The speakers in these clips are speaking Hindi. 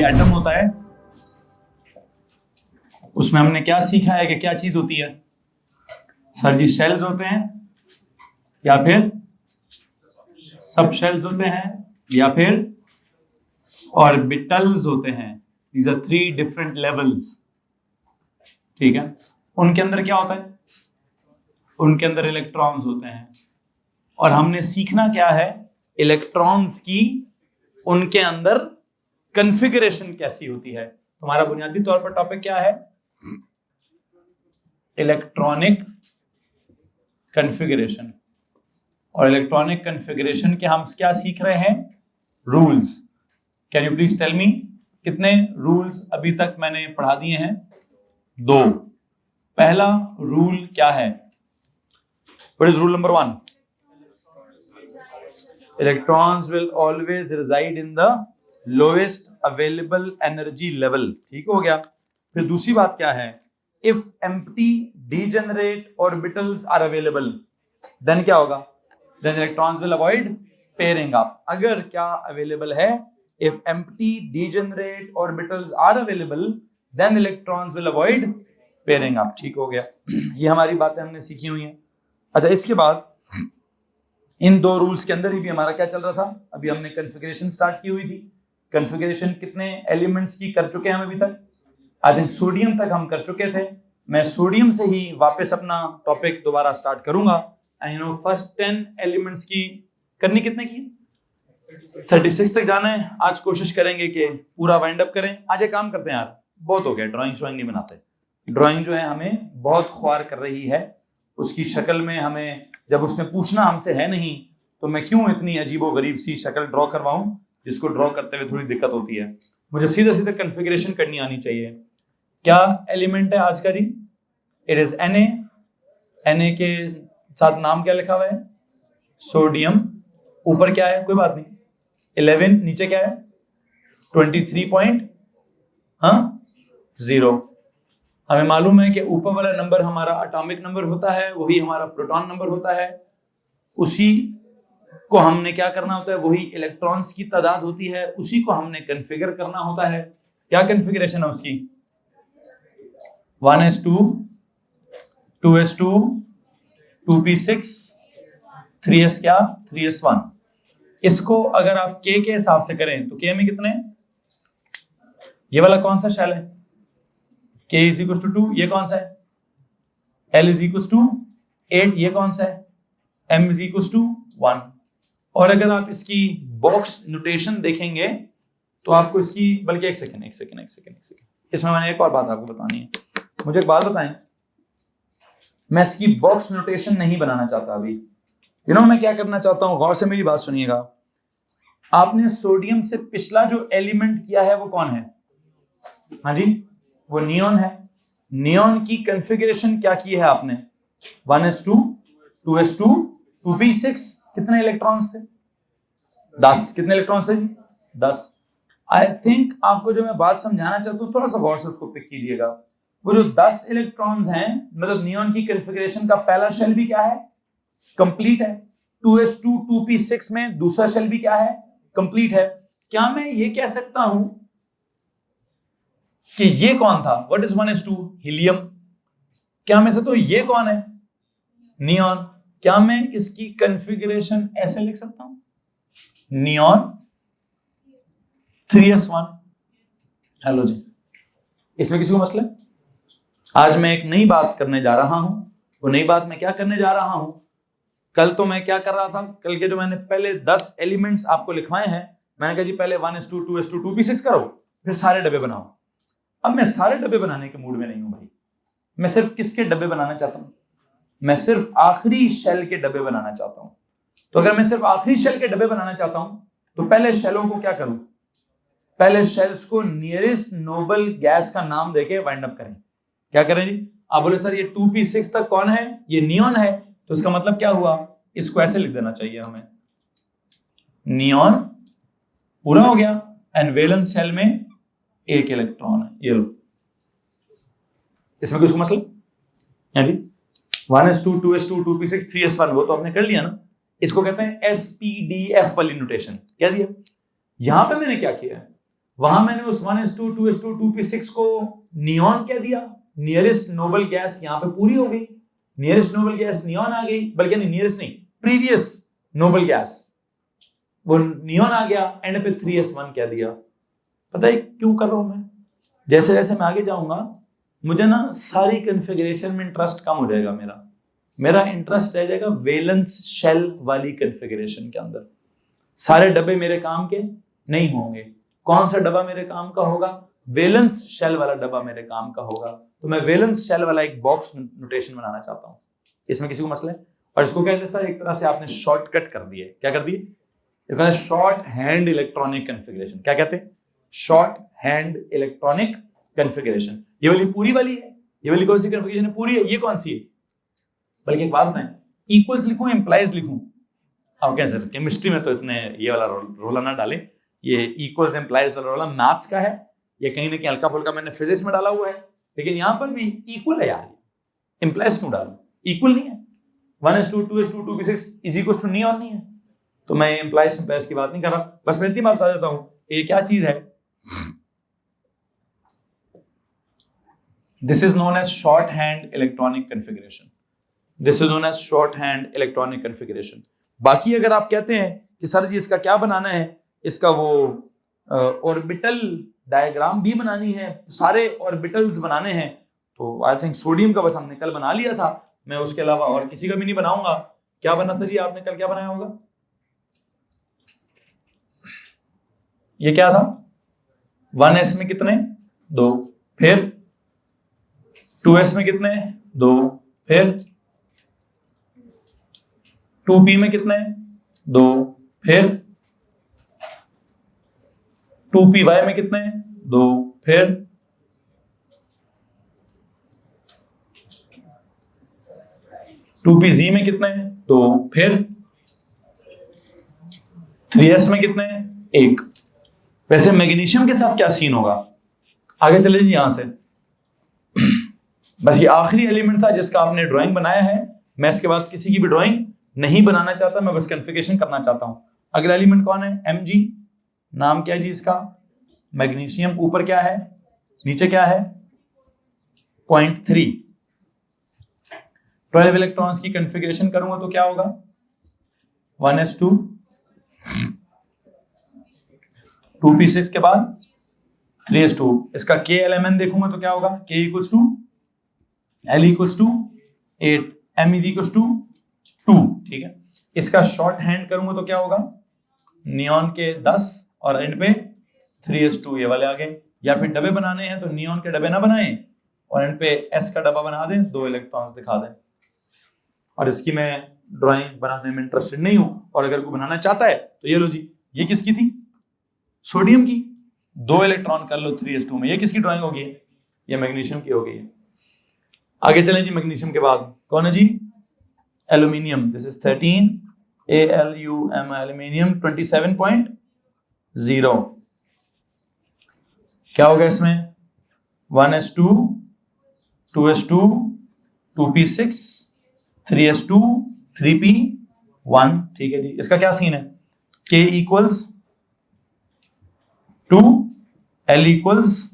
एटम होता है उसमें हमने क्या सीखा है कि क्या चीज होती है सर जी? शेल्स होते हैं या फिर सब शेल्स होते हैं या फिर ऑर्बिटल्स होते हैं। These are 3 different levels. ठीक है, उनके अंदर क्या होता है? उनके अंदर इलेक्ट्रॉन्स होते हैं और हमने सीखना क्या है? इलेक्ट्रॉन्स की उनके अंदर कॉन्फ़िगरेशन कैसी होती है। तुम्हारा बुनियादी तौर पर टॉपिक क्या है? Electronic configuration. और इलेक्ट्रॉनिक कॉन्फ़िगरेशन के हम क्या सीख रहे हैं? Rules. Can you please tell me कितने रूल्स अभी तक मैंने पढ़ा दिए हैं? 2। पहला रूल क्या है? What is rule number 1? Electrons will always reside in the lowest available energy level. ठीक हो गया। फिर दूसरी बात क्या है? If empty degenerate orbitals are available then क्या होगा? Then electrons will avoid pairing up. अगर क्या अवेलेबल है? If empty degenerate orbitals are available then electrons will avoid pairing up. ठीक हो गया। ये हमारी बातें हमने सीखी हुई हैं। अच्छा, इसके बाद इन 2 रूल्स के अंदर ही भी हमारा क्या चल रहा था? अभी हमने कॉन्फ़िगरेशन स्टार्ट की हुई थी। कॉन्फ़िगरेशन कितने एलिमेंट्स की कर चुके हैं हम अभी तक? आई थिंक सोडियम तक हम कर चुके थे। मैं सोडियम से ही वापस अपना टॉपिक दोबारा स्टार्ट करूंगा। And you no first 10 elements की करनी कितने की? 36 तक जाना है। आज कोशिश करेंगे कि पूरा वाइंड अप करें। आज एक काम करते हैं यार, बहुत हो गया, ड्राइंग श्राइंग नहीं बनाते। ड्राइंग जो है हमें बहुत ख्वार कर रही है। उसकी शक्ल में हमें, जब उसने पूछना हमसे है नहीं, तो मैं क्यों इतनी अजीबो गरीब सी शक्ल ड्रॉ करवाऊं जिसको ड्रॉ करते हुए थोड़ी दिक्कत होती है। मुझे सीधा सीधा कॉन्फ़िगरेशन करनी आनी चाहिए। क्या एलिमेंट है आज का जी? It is Na। Na के साथ नाम क्या लिखा हुआ है? सोडियम। ऊपर क्या है? कोई बात नहीं, 11। नीचे क्या है? 23.0। हमें मालूम है कि ऊपर वाला नंबर हमारा एटॉमिक नंबर होता है, वही हमारा प्रोटॉन नंबर होता है। उसी को हमने क्या करना होता है? वही इलेक्ट्रॉन्स की तादाद होती है, उसी को हमने कॉन्फ़िगर करना होता है। क्या कॉन्फ़िगरेशन है उसकी? 1s2 2s2 2p6 3s क्या? 3s1। इसको अगर आप k के हिसाब से करें तो k में कितने? ये वाला कौन सा शेल है? k is equals to 2। ये कौन सा है? l is equals to 8। ये कौन सा है? m is equals to 1। और अगर आप इसकी बॉक्स नोटेशन देखेंगे तो आपको इसकी, बल्कि एक सेकेंड, इसमें मैंने एक और बात आपको बतानी है। मुझे एक बात बताएं, मैं इसकी बॉक्स नोटेशन नहीं बनाना चाहता अभी। यू नो मैं क्या करना चाहता हूं? गौर से मेरी बात सुनिएगा। आपने सोडियम से पिछला जो एलिमेंट किया है वो कौन है? हाँ जी, वो नियॉन है। नियॉन की कॉन्फ़िगरेशन क्या की है आपने? 1s2 2s2 2p6। कितने इलेक्ट्रॉन्स थे? 10। कितने इलेक्ट्रॉन्स थे? 10। आई थिंक आपको जो मैं बात समझाना चाहता हूँ, थोड़ा सा गौर से उसको पिक कीजिएगा। वो जो 10 इलेक्ट्रॉन्स हैं, मतलब नियॉन की कॉन्फ़िगरेशन का पहला शेल भी क्या है? कंप्लीट है। 2s2 2p6 में दूसरा शेल भी क्या है? कंप्लीट है। क्या मैं ये कह सकता हूं कि ये कौन था? What is 1s2? हीलियम। क्या में से तो ये कौन है? नियॉन। क्या मैं इसकी कॉन्फ़िगरेशन ऐसे लिख सकता हूं? Neon 3s1। हेलो जी, इसमें किसी को मसला? आज मैं एक नई बात करने जा रहा हूं। वो नई बात मैं क्या करने जा रहा हूं? कल तो मैं क्या कर रहा था? कल के जो मैंने पहले 10 एलिमेंट्स आपको लिखवाए हैं, मैंने कहा जी पहले 1s2 2s2 2p6 करो, फिर सारे डब्बे बनाओ। अब मैं सारे डब्बे बनाने के मूड में नहीं हूं भाई। मैं सिर्फ किसके डब्बे बनाना चाहता हूं? मैं सिर्फ आखिरी शेल के डब्बे बनाना चाहता हूं। तो अगर मैं सिर्फ आखिरी शेल के डब्बे बनाना चाहता हूं तो पहले शेलों को क्या करूं? पहले शेल्स को नियरेस्ट नोबल गैस का नाम देके वाइंड अप करें। क्या करें जी? आप बोले सर ये 2p6 तक कौन है? ये नियॉन है। तो इसका मतलब क्या हुआ? इसको ऐसे लिख देना चाहिए हमें, नियॉन पूरा हो गया एंड वैलेंस शेल में एक इलेक्ट्रॉन है। ये लो, इसमें कुछ मसला? 1s2 2s2 2p6 3s1 वो तो हमने कर लिया ना। इसको कहते हैं SPDF वाली नोटेशन। क्या दिया? यहां पे मैंने क्या किया है? वहां मैंने उस 1s2 2s2 2p6 को नियॉन कह दिया, नियरेस्ट नोबल गैस यहाँ पे पूरी हो गई, नियरेस्ट नोबल गैस नियॉन आ गई, बल्कि नहीं नियरेस्ट नहीं, प्रीवियस नोबल गैस वो नियॉन आ गया, एंड पे 3s1 कह दिया। पता है क्यों कर रहा हूं मैं? जैसे जैसे मैं आगे जाऊंगा मुझे ना सारी कॉन्फ़िगरेशन में इंटरेस्ट कम हो जाएगा, मेरा इंटरेस्ट रह जाएगा वैलेंस शेल वाली कॉन्फ़िगरेशन के अंदर। सारे डब्बे मेरे काम के नहीं होंगे, कौन सा डब्बा मेरे काम का होगा? वैलेंस शेल वाला डब्बा मेरे काम का होगा। तो मैं वैलेंस शेल वाला एक बॉक्स नोटेशन बनाना चाहता हूं। इसमें किसी को मसला है? और इसको क्या कहते हैं? एक तरह से आपने शॉर्टकट कर दिए। क्या कर दिए? Short hand electronic configuration. क्या कहते हैं? Short hand electronic configuration. ये वाली पूरी वाली है, ये वाली कौन सी कॉन्फ़िगरेशन है? पूरी है। ये कौन सी है? बल्कि एक बात बताएं, इक्वल्स लिखूं इंप्लाइज लिखूं? अब क्या सर केमिस्ट्री में तो इतने ये वाला रोला ना डाले, ये इक्वल्स इंप्लाइज वाला रोला मैथ्स का है, ये कहीं ना कहीं हल्का फुल्का मैंने फिजिक्स में डाला हुआ है, लेकिन यहां पर भी इक्वल है यार, इंप्लाइज क्यों डालूं? इक्वल नहीं है। 1s2 2s2 2p6 is equal to neon नहीं है, तो मैं इंप्लाइज की बात नहीं कर रहा। बस मैं इतनी बात बता देता हूं, ये क्या चीज है? This is known as shorthand electronic configuration. This is known as shorthand electronic configuration. बाकी अगर आप कहते हैं कि सर जी इसका क्या बनाना है, इसका वो ऑर्बिटल डायग्राम भी बनानी है, सारे ऑर्बिटल्स बनाने हैं, तो आई थिंक सोडियम का बस हमने कल बना लिया था, मैं उसके अलावा और किसी का भी नहीं बनाऊंगा। क्या बना सर जी आपने कल क्या बनाया होगा? ये क्या था? 1s में कितने? 2, फिर 2s में कितने? 2, फिर 2p में कितने? 2, फिर 2py में कितने? 2, फिर 2pz में कितने? 2, फिर 3s में कितने? 1। वैसे मैग्नीशियम के साथ क्या सीन होगा? आगे चले जी यहां से। बस ये आखिरी एलिमेंट था जिसका आपने ड्राइंग बनाया है। मैं इसके बाद किसी की भी ड्राइंग नहीं बनाना चाहता, मैं बस कॉन्फ़िगरेशन करना चाहता हूं। अगला एलिमेंट कौन है? Mg। नाम क्या है जी इसका? मैग्नीशियम। ऊपर क्या है, नीचे क्या है? 0.3। 12 इलेक्ट्रॉन्स की कॉन्फ़िगरेशन करूंगा तो क्या होगा? 1s2 2p6 के बाद 3s2। इसका k एलिमेंट देखूंगा तो क्या होगा? k equals to l equals to 8, m equals to 2। ठीक है। इसका शॉर्ट हैंड करूंगा तो क्या होगा? नियॉन के 10 और एंड पे 3s2 ये वाले आ गए। या फिर डब्बे बनाने हैं तो नियॉन के डब्बे ना बनाएं और एंड पे s का डब्बा बना दें, 2 इलेक्ट्रॉन्स दिखा दें। और इसकी मैं ड्राइंग बनाने में इंटरेस्टेड नहीं हूं, और अगर कोई बनाना चाहता है तो ये लो जी, ये किसकी थी? सोडियम की। 2 इलेक्ट्रॉन कर लो 3s2 में, ये किसकी ड्राइंग होगी? ये मैग्नीशियम की हो गई है। आगे चलें जी, मैग्नीशियम के बाद कौन है जी? Aluminium. This is 13 ALUM aluminium 27.0। क्या होगा इसमें? 1s2 2s2 2p6 3s2 3p1। ठीक है जी। इसका क्या सीन है? k equals 2, l equals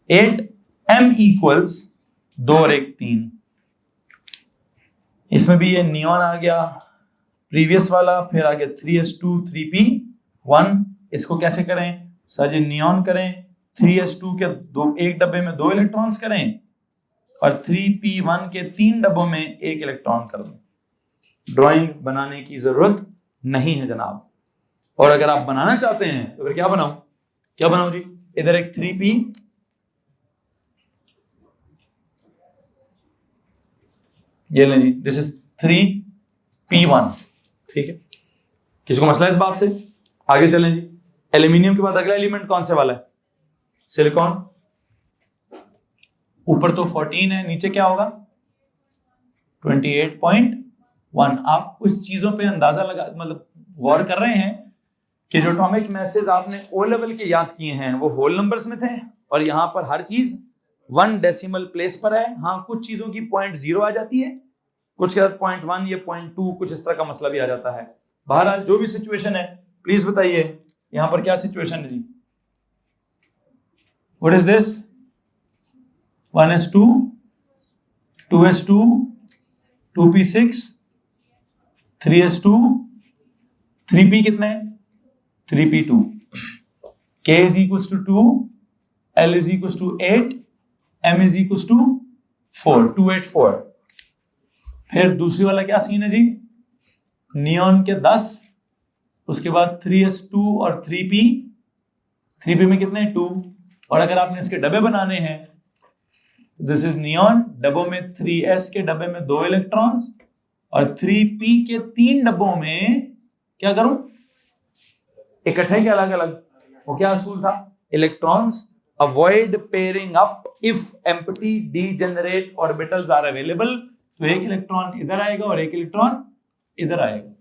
8, m equals 2 और 1 3। इसमें भी ये नियॉन आ गया प्रीवियस वाला, फिर आगे 3s2 3p1। इसको कैसे करें सर जी? नियॉन करें, 3s2 के एक डब्बे में 2 इलेक्ट्रॉन्स करें और 3p1 के 3 डब्बों में 1 इलेक्ट्रॉन कर दें। ड्राइंग बनाने की जरूरत नहीं है जनाब। और अगर आप बनाना चाहते हैं तो फिर क्या बनाऊं? क्या बनाऊं जी? इधर एक 3p, ये लें जी, दिस इज 3p1। ठीक है। किसी को मसला है इस बात से? आगे चलें जी। एल्यूमिनियम के बाद अगला एलिमेंट कौन से वाला है? सिलिकॉन। ऊपर तो 14 है, नीचे क्या होगा? 28.1। आप कुछ चीजों पे अंदाजा लगा, मतलब गौर कर रहे हैं कि जो एटॉमिक मैसेज आपने ओ लेवल के याद किए हैं वो होल नंबर्स में थे, और यहां पर हर चीज 1 डेसिमल प्लेस पर है। हाँ, कुछ चीजों की 0.0 आ जाती है, कुछ के साथ 0.1 या 0.2, कुछ इस तरह का मसला भी आ जाता है। बहरहाल जो भी सिचुएशन है, प्लीज बताइए यहाँ पर क्या सिचुएशन है जी? What is this? 1s2 2s2 2p6 3s2 3p कितने? 3p2. k is equals to 2, l is equals to 8, m is equals to 4, 284. फिर दूसरी वाला क्या सीन है जी? नियॉन के 10, उसके बाद 3s2 और 3p में कितने? 2. और अगर आपने इसके डब्बे बनाने हैं, दिस इज नियॉन, डब्बों में 3s के डब्बे में 2 इलेक्ट्रॉन्स और 3p के 3 डब्बों में क्या करूं? इकट्ठे के अलग अलग. वो क्या असूल था? Electrons avoid pairing up if empty degenerate orbitals are available. तो एक इलेक्ट्रॉन इधर आएगा और एक इलेक्ट्रॉन इधर आएगा.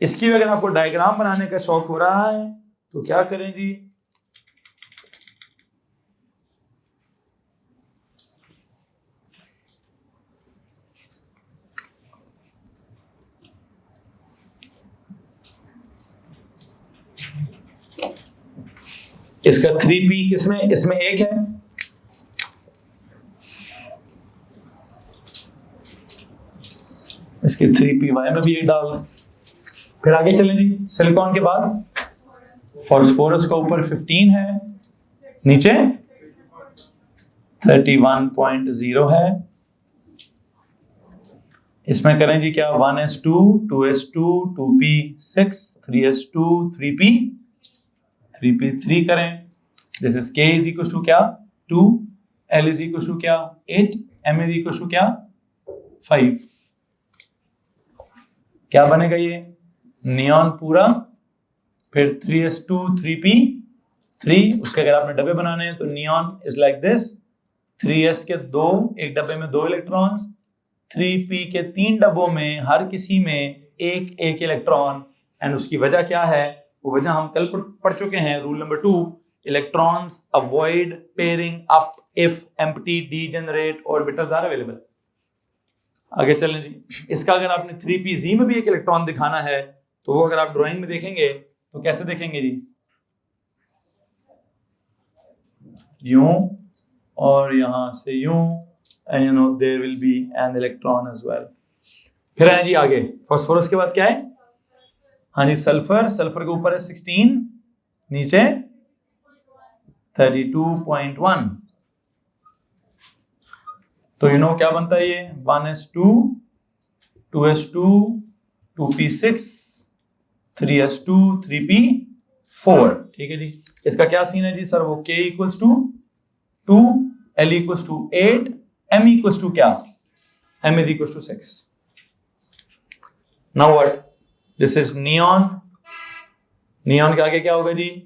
इसकी भी अगर आपको डायग्राम बनाने का शौक हो रहा है तो क्या करें जी? इसका 3p किसमें? इसमें एक है. इसके 3py में भी एक डाल दें. फिर आगे चलें जी. सिलिकॉन के बाद फास्फोरस का ऊपर 15 है, नीचे 31.0 है. इसमें करें जी क्या? 1s2 2s2 2p6 3s2 3p3 करें. This is k is equal to क्या? 2, l इज इक्वल टू क्या? 8, m इज इक्वल टू क्या? 5. क्या बनेगा ये? नियॉन पूरा, फिर 3s2 3p3. उसके अगर आपने डब्बे बनाने हैं तो neon is like this. 3s के 2, एक डब्बे में 2 इलेक्ट्रॉन्स, 3p के 3 डब्बों में हर किसी में एक एक इलेक्ट्रॉन. एंड उसकी वजह क्या है? वो वजह हम कल पढ़ चुके हैं, rule number 2. Electrons avoid pairing up if empty degenerate orbitals are available. आगे चलें जी. इसका अगर आपने 3pz में भी एक इलेक्ट्रॉन दिखाना है तो वो अगर आप ड्राइंग में देखेंगे तो कैसे देखेंगे जी? यूं और यहां से यूं, and you know there will be an electron as well. फिर है जी आगे. फास्फोरस के बाद क्या है? हाँ जी, सल्फर. सल्फर के ऊपर है 16, नीचे 32.1. तो यू नो क्या बनता है ये? 1s2 2s2 2p6 3s2 3p4. ठीक है जी. इसका क्या सीन है जी सर? वो k equals to 2, l equals to 8, m equals to क्या? m is equals to 6. Now what? This is neon. Neon के आगे क्या होगा जी?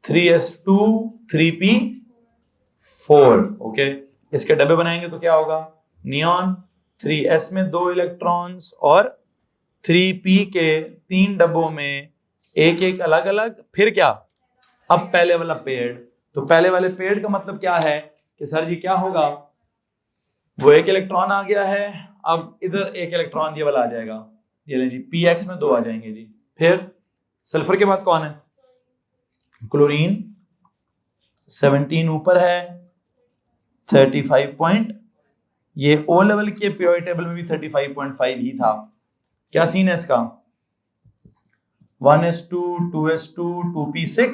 3s2 3p4. ओके. इसके डब्बे बनाएंगे तो क्या होगा? नियॉन 3s में 2 इलेक्ट्रॉन्स और 3p के 3 डब्बों में एक एक अलग अलग. फिर क्या? अब पहले वाला पेड़. तो पहले वाले पेड़ का मतलब क्या है कि सर जी क्या होगा? वो एक इलेक्ट्रॉन आ गया है, अब इधर एक इलेक्ट्रॉन ये वाला आ जाएगा. ये ले जी, px में 2 आ जाएंगे जी. फिर सल्फर के बाद कौन है? क्लोरीन. 17 ऊपर है, 35 पॉइंट. ये ओ लेवल के पीरियोडिक टेबल में भी 35.5 ही था. क्या सीन है इसका? 1s2 2s2 2p6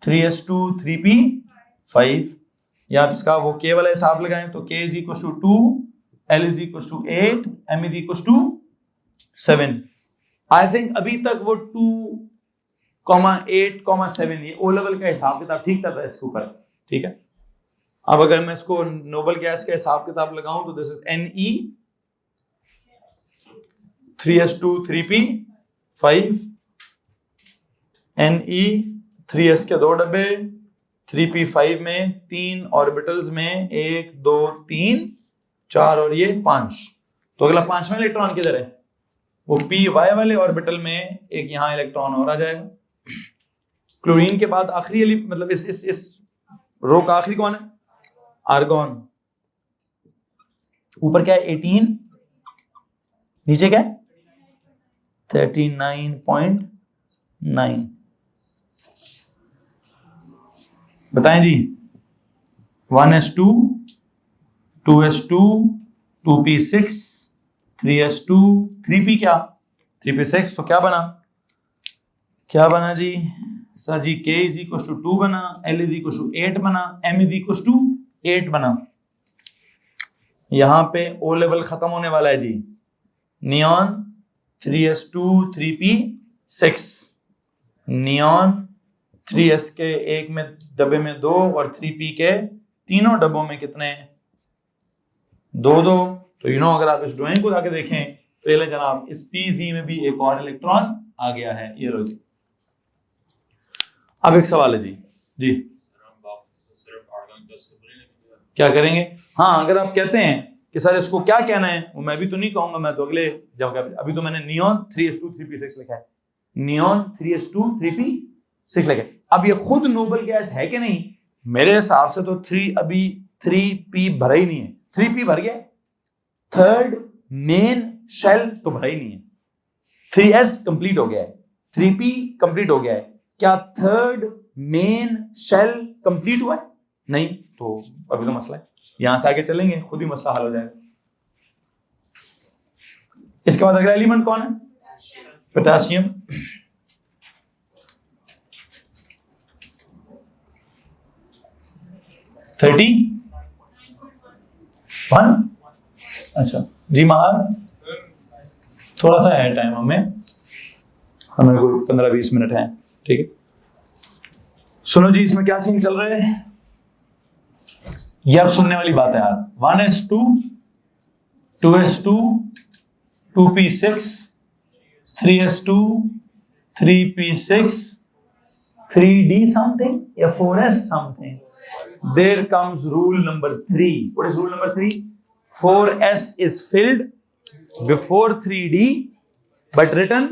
3s2 3p5. या इसका वो k वाला हिसाब लगाएं तो k is equal to 2, l is equal to 8, m is equal to 7. I think अभी तक वो 2,8,7 ये ओ लेवल का हिसाब किताब ठीक था इसके ऊपर. ठीक है. अब अगर मैं इसको नोबल गैस का हिसाब किताब लगाऊं तो this is Ne 3s2 3p5, Ne 3s के 2 डब्बे, 3p5 में 3 ऑर्बिटल्स में 1 2 3 4 और ये 5. तो अगला 5वां इलेक्ट्रॉन किधर है? वो py वाले ऑर्बिटल में एक यहां इलेक्ट्रॉन और आ जाएगा. क्लोरीन के बाद आखिरी मतलब इस रो का आखिरी कौन है? आर्गॉन. ऊपर क्या है? 18, नीचे क्या है? 39.9. बताएं जी. 1s2 2s2 2p6 3s2 3p क्या 3p6, तो क्या बना जी सर जी, k इज इक्वल टू 2 बना, l इज इक्वल टू 8 बना, m इज इक्वल टू 8 बना। यहां पे ओ लेवल खत्म होने वाला है जी। Neon 3s2 3p6, neon 3s के एक में डब्बे में 2 और 3p के तीनों डब्बों में कितने 2 2। तो अगर आप इस ड्राइंग को जाके देखें तो ये जनाब इस pz में भी एक और इलेक्ट्रॉन आ गया है। ये लो जी। अब एक सवाल है जी क्या करेंगे? हाँ, अगर आप कहते हैं कि सर इसको क्या कहना है, वो मैं भी तो नहीं कहूंगा, मैं तो अगले जगह, अभी तो मैंने नियॉन 3s2 3p6 लिखा है, नियॉन 3s2 3p6 लिखा है। अब ये खुद नोबल गैस है कि नहीं? मेरे हिसाब से तो 3p भरा ही नहीं है। 3p भर गया, थर्ड मेन शेल तो भरा ही नहीं है। 3s कंप्लीट हो गया है, 3p कंप्लीट हो गया है, क्या थर्ड मेन शेल कंप्लीट हुआ है? नहीं, तो अभी तो मसला है। यहां से आगे चलेंगे खुद ही मसला हल हो जाएगा। इसके बाद अगला एलिमेंट कौन है? पोटेशियम। Thirty one. अच्छा जी महाराज, थोड़ा सा है टाइम, हमें कोई 15-20 मिनट है, ठीक है। सुनो जी, इसमें क्या सीन चल रहा है ये अब सुनने वाली बात है यार। 1s2 2s2 2p6 3s2 3p6 3d something या 4s something. There comes rule number 3. What is rule number 3? 4s is filled before 3d but written.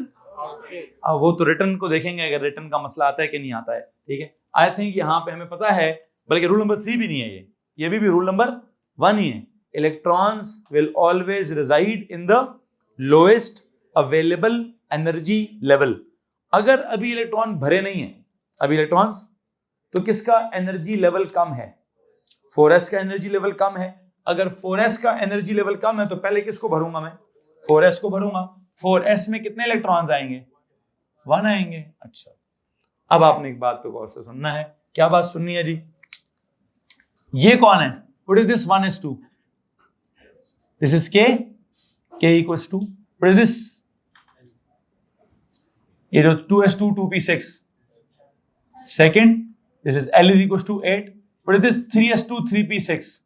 अब वो तो रिटर्न को देखेंगे, अगर रिटर्न का मसला आता है कि नहीं आता है, ठीक है। आई थिंक यहाँ पे हमें पता है, बल्कि रूल नंबर 3 भी नहीं है ये भी रूल नंबर 1 ही है। Electrons will always reside in the lowest available energy level. अगर अभी इलेक्ट्रॉन भरे नहीं है, अभी इलेक्ट्रॉन्स, तो किसका एनर्जी लेवल कम है? 4s का एनर्जी लेवल कम है। अगर 4s का एनर्जी लेवल कम है तो पहले किसको भरूंगा मैं? 4s को भरूंगा। 4s में कितने इलेक्ट्रॉन्स आएंगे? 1 आएंगे। अच्छा, अब आपने एक बात पे गौर से सुनना है। क्या बात सुननी है जी? ये कौन है? What is this 1s2? This is k. K equals to. What is this? ये जो 2s2 2p6 second. This is L is equals to 8. What is this 3s2 3p6?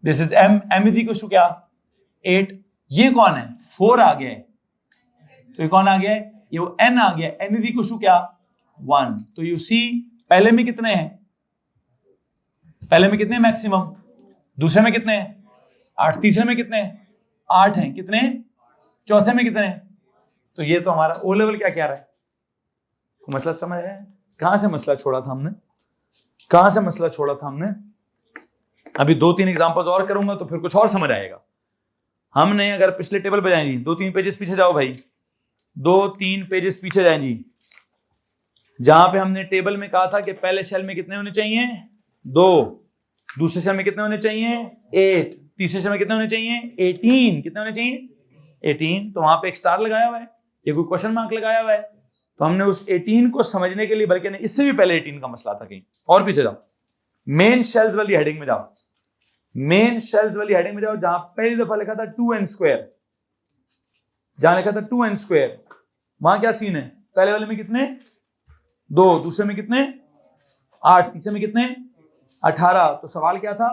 This is M. M is equals to क्या? 8. ये कौन है? 4 आ गया है। तो ये कौन आ गया है? ये वो N आ गया। N is equals to क्या? 1. तो you see पहले में कितने हैं? पहले में कितने मैक्सिमम? दूसरे में कितने हैं? 8। तीसरे में कितने हैं? 8 हैं। कितने? चौथे में कितने हैं? तो ये तो हमारा ओ लेवल क्या कह रहा है? मसला समझ आया? कहां से मसला छोड़ा था हमने? अभी 2-3 एग्जांपल्स और करूंगा तो फिर कुछ और समझ आएगा। हमने अगर पिछले टेबल पे जाएं जी, 2-3 पेजेस पीछे जाओ भाई, 2-3 पेजेस पीछे जाएं जी, जहां पे हमने टेबल में कहा था कि पहले शेल में कितने होने चाहिए? 2। दूसरे शेल में कितने होने चाहिए? 8। तीसरे शेल में कितने होने चाहिए? 18। कितने होने चाहिए? 18। तो वहां पे एक स्टार लगाया हुआ है, ये कोई क्वेश्चन मार्क लगाया हुआ है। तो हमने उस 18 को समझने के लिए, बल्कि इससे भी पहले 18 का मसला था, कहीं और पीछे जाओ, मेन शेल्स वाली हेडिंग में जाओ, जहां पहली दफा लिखा था 2n², जहां लिखा था 2n², वहां क्या सीन है? पहले वाले में कितने? 2, दूसरे में कितने? 8, तीसरे में कितने? 18। तो सवाल क्या था?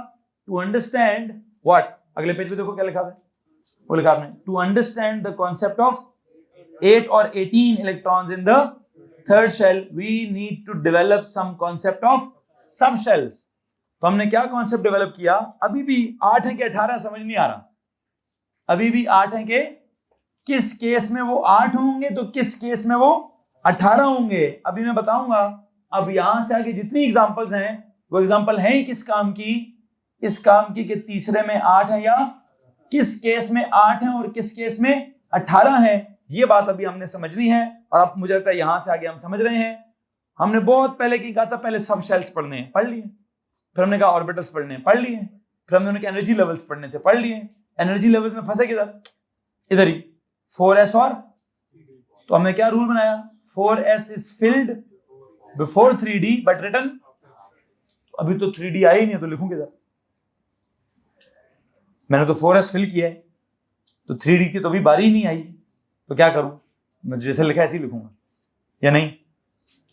टू अंडरस्टैंड व्हाट, अगले पेज पे देखो क्या लिखा है, वो लिखा आपने, to understand the concept of 8 और 18 electrons in the third shell we need to develop some concept of subshells. तो हमने क्या कॉन्सेप्ट डेवलप किया? अभी भी 8 है कि 18 समझ नहीं आ रहा। अभी भी 8 है कि किस केस में वो 8 होंगे तो किस केस में वो 18 होंगे, अभी मैं बताऊंगा। अब यहां से आगे जितनी एग्जांपल्स हैं वो एग्जांपल हैं ही किस काम की? इस काम की कि तीसरे में 8 है या किस केस में 8 है और किस केस में 18 है। ये बात अभी हमने समझनी है और अब मुझे लगता है यहां से आगे हम समझ रहे हैं। हमने बहुत पहले की कहा था पहले सब शेल्स पढ़ने हैं, पढ़ लिए। फिर हमने कहा ऑर्बिटल्स पढ़ने हैं, पढ़ लिए। फिर हमने उनके एनर्जी लेवल्स पढ़ने थे, पढ़ लिए। एनर्जी लेवल्स में फंसे किधर? इधर ही, 4s और, तो हमने क्या रूल बनाया? 4s is filled before 3d but written, अभी तो 3d आया ही नहीं है तो लिखूं किधर? मैंने तो 4s फिल किया है, तो 3d की तो अभी बारी ही नहीं आई, तो क्या करूं? मैं जैसे लिखा ऐसे ही लिखूंगा या नहीं?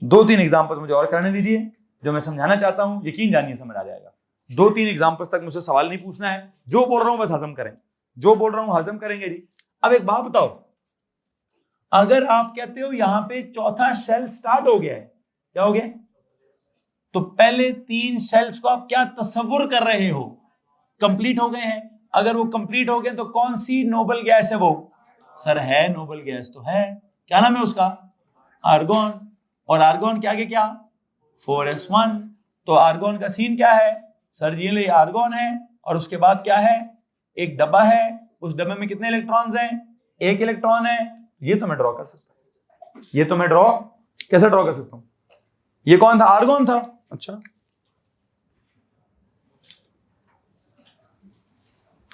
2-3 एग्जांपल्स मुझे और करने दीजिए, जो मैं समझाना चाहता हूं यकीन जानिए समझ आ जाएगा। 2-3 एग्जांपल्स तक मुझसे सवाल नहीं पूछना है, जो बोल रहा हूं बस हजम करें, जो बोल रहा हूं हजम करेंगे जी। अब एक बात बताओ, अगर आप कहते हो यहां पे चौथा शेल स्टार्ट हो गया है, क्या हो गया? तो पहले 3 शेल्स को आप क्या तस्वुर कर रहे हो? कंप्लीट हो गए हैं। अगर वो कंप्लीट हो गए तो कौन सी नोबल गैस है वो? सर है नोबल गैस तो है, क्या नाम है उसका? आर्गोन। और आर्गोन के आगे क्या? 4s1। तो आर्गोन का सीन क्या है? सर ये ले आर्गोन है, और उसके बाद क्या है? एक डब्बा है, उस डब्बे में कितने इलेक्ट्रॉन्स हैं? 1 इलेक्ट्रॉन है। ये तो मैं ड्रॉ कर सकता हूं, ये तो मैं ड्रॉ कैसे ड्रॉ कर सकता हूं? ये कौन था? आर्गोन था। अच्छा,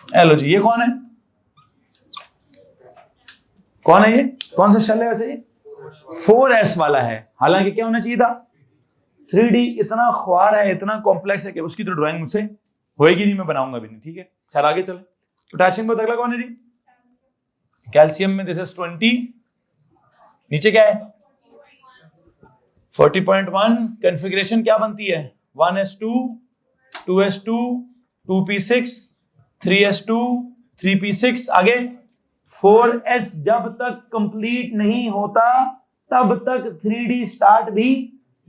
हेलो जी, ये कौन है? कौन है ये? कौन सा शेल है वैसे? ये 4s वाला है, हालांकि क्या होना चाहिए था? 3D। इतना ख्वार है, इतना कॉम्प्लेक्स है कि उसकी तो ड्राइंग मुझसे होएगी नहीं, मैं बनाऊंगा भी नहीं, ठीक है? चल आगे चले। पोटेशियम में अगला कौन है जी? कैल्शियम में दिस इज 20, नीचे क्या है? 40.1। कॉन्फ़िगरेशन क्या बनती है? 1s2, 2s2, 2p6, 3s2, 3p6, आगे 4s जब तक कंप्लीट नहीं होता तब तक 3d स्टार्ट भी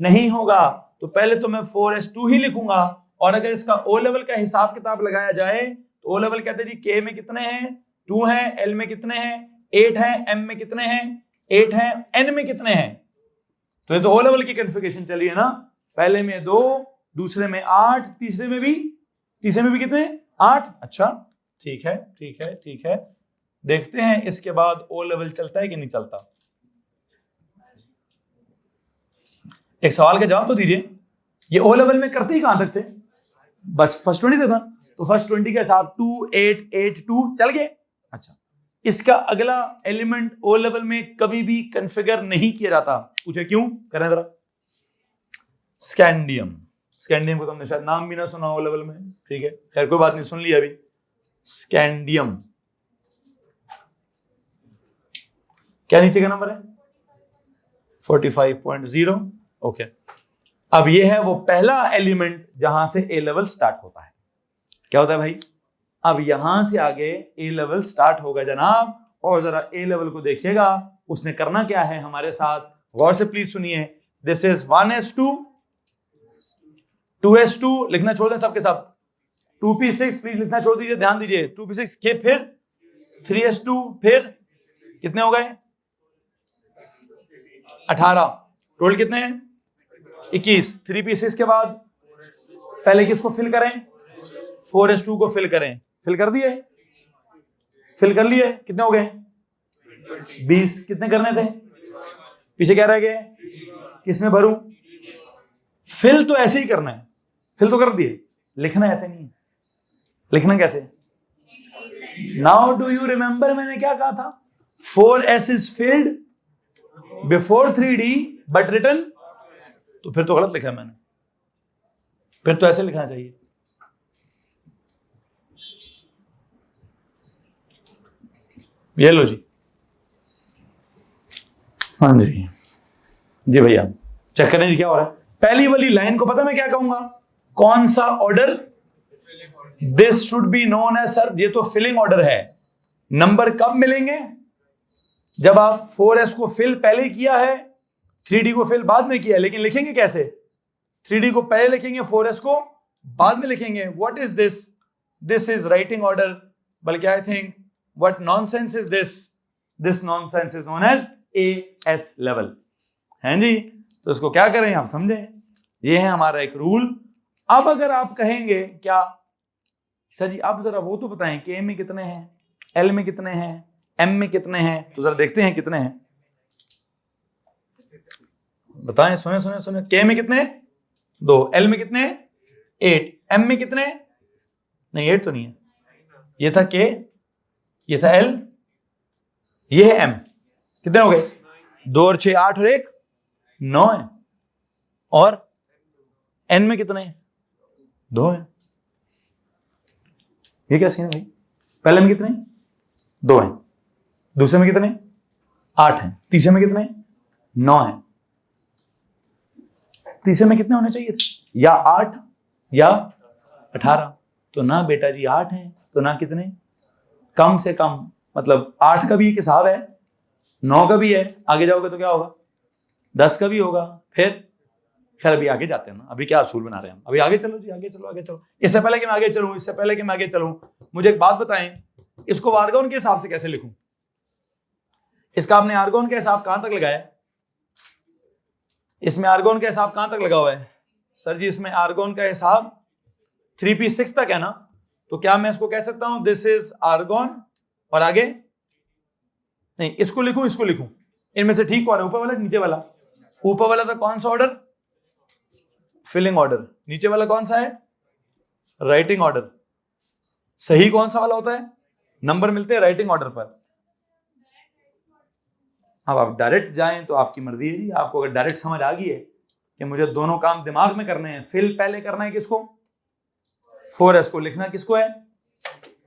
नहीं होगा। तो पहले तो मैं 4s2 ही लिखूंगा, और अगर इसका ओ लेवल का हिसाब किताब लगाया जाए तो ओ लेवल कहते हैं जी k में कितने हैं? 2 हैं। l में कितने हैं? 8 हैं। m में कितने हैं? 8 हैं। n में कितने हैं? तो ये तो ओ लेवल की कॉन्फ़िगरेशन चली है ना। पहले में 2, दूसरे में 8, तीसरे में भी कितने? 8। अच्छा, ठीक है, ठीक है, ठीक है। देखते हैं इसके बाद ओ लेवल चलता है कि नहीं चलता। एक सवाल का जवाब तो दीजिए, ये ओ लेवल में करते ही कहां तक थे? बस फर्स्ट 20 देता, तो फर्स्ट 20 के साथ 2, 8, 8, 2 चल गए। अच्छा, इसका अगला एलिमेंट ओ लेवल में कभी भी कॉन्फ़िगर नहीं किया जाता। पूछे क्यों? करें जरा। स्कैंडियम। स्कैंडियम को तुमने शायद नाम भी ना सुना ओ लेवल में, ठीक है, खैर कोई बात नहीं, सुन लिया अभी। स्कैंडियम क्या नीचे का नंबर है? 45.0। ओके, अब ये है वो पहला एलिमेंट जहां से ए लेवल स्टार्ट होता है। क्या होता है भाई? अब यहां से आगे ए लेवल स्टार्ट होगा जनाब, और जरा ए लेवल को देखिएगा उसने करना क्या है हमारे साथ, गौर से प्लीज सुनिए। दिस इज 1s2, 2s2 लिखना छोड़ दें सबके सब, 2p6 प्लीज लिखना छोड़ दीजिए, ध्यान दीजिए। 2p6 के फिर 3s2, फिर कितने हो गए? 18। टोटल कितने हैं? 21। 3p6 के बाद पहले किसको फिल करें? 4s2 को फिल करें। फिल कर दिए? फिल कर लिए? कितने हो गए? 20। कितने करने थे? पीछे क्या रह गए? किसमें भरूं? फिल तो ऐसे ही करना है, फिल तो कर दिए, लिखना ऐसे नहीं। लिखना कैसे? नाउ डू यू रिमेंबर मैंने क्या कहा था? 4s is filled before 3d but written, तो फिर तो गलत लिखा है मैंने, फिर तो ऐसे लिखना चाहिए। ये लो जी, हाँ जी, जी भैया चेक करें जी क्या हो रहा है। पहली वाली लाइन को पता मैं क्या कहूंगा? कौन सा order? This should be known as, sir ये तो फिलिंग ऑर्डर है। नंबर कब मिलेंगे? जब आप 4s को फिल पहले किया है, 3d को फिल बाद में किया है। लेकिन लिखेंगे कैसे? 3d को पहले लिखेंगे, 4s को बाद में लिखेंगे। What is this? This is writing order, बल्कि I think what nonsense is this? This nonsense is known as AS level, हैं जी? तो इसको क्या करें आप समझें, ये है हमारा एक रूल। अब अगर आप कहेंगे क्या सर जी आप जरा वो तो बताएं K में कितने हैं, L में कितने हैं, M में कितने हैं, तो जरा देखते हैं कितने हैं, बताएं। सुने सुने सुने, K में कितने? 2, L में कितने? 8, m में कितने? नहीं 8 तो नहीं है, ये था k, ये था l, ये है m, कितने हो गए? 2 और 6 8 और 1 9 है, और n में कितने? 2 है। ये क्या सीन है भाई? पहले में कितने? 2 है, दूसरे में कितने? 8 है, तीसरे में कितने? 9 है। तीसरे में कितने होने चाहिए थे? या 8 या 18। तो ना बेटा जी 8 है, तो ना कितने? कम से कम, मतलब 8 का भी एक हिसाब है, 9 का भी है, आगे जाओगे तो क्या होगा? 10 का भी होगा। फिर खैर अभी आगे जाते हैं ना, अभी क्या असूल बना रहे हैं हम, अभी आगे चलो जी, आगे चलो आगे चलो। इससे पहले कि मैं आगे चलूं, मुझे एक बात बताएं, इसको आर्गोन के हिसाब से कैसे लिखूं? इसका आपने आर्गोन का हिसाब कहां तक लगाया? इसमें आर्गोन का हिसाब कहां तक लगा हुआ है? सर जी इसमें आर्गोन का हिसाब 3p6 तक है ना, तो क्या मैं इसको कह सकता हूं दिस इज आर्गोन, और आगे नहीं, इसको लिखूं इसको लिखूं? इनमें से ठीक कौन है, ऊपर वाला नीचे वाला? ऊपर वाला था कौन सा ऑर्डर? Filling order. नीचे वाला कौन सा है? Writing order. सही कौन सा वाला होता है? नंबर मिलते हैं राइटिंग ऑर्डर पर। अब आप डायरेक्ट जाएं तो आपकी मर्जी है जी, आपको अगर डायरेक्ट समझ आ गई है कि मुझे दोनों काम दिमाग में करने हैं, फिल पहले करना है किसको? 4s को लिखना किसको है?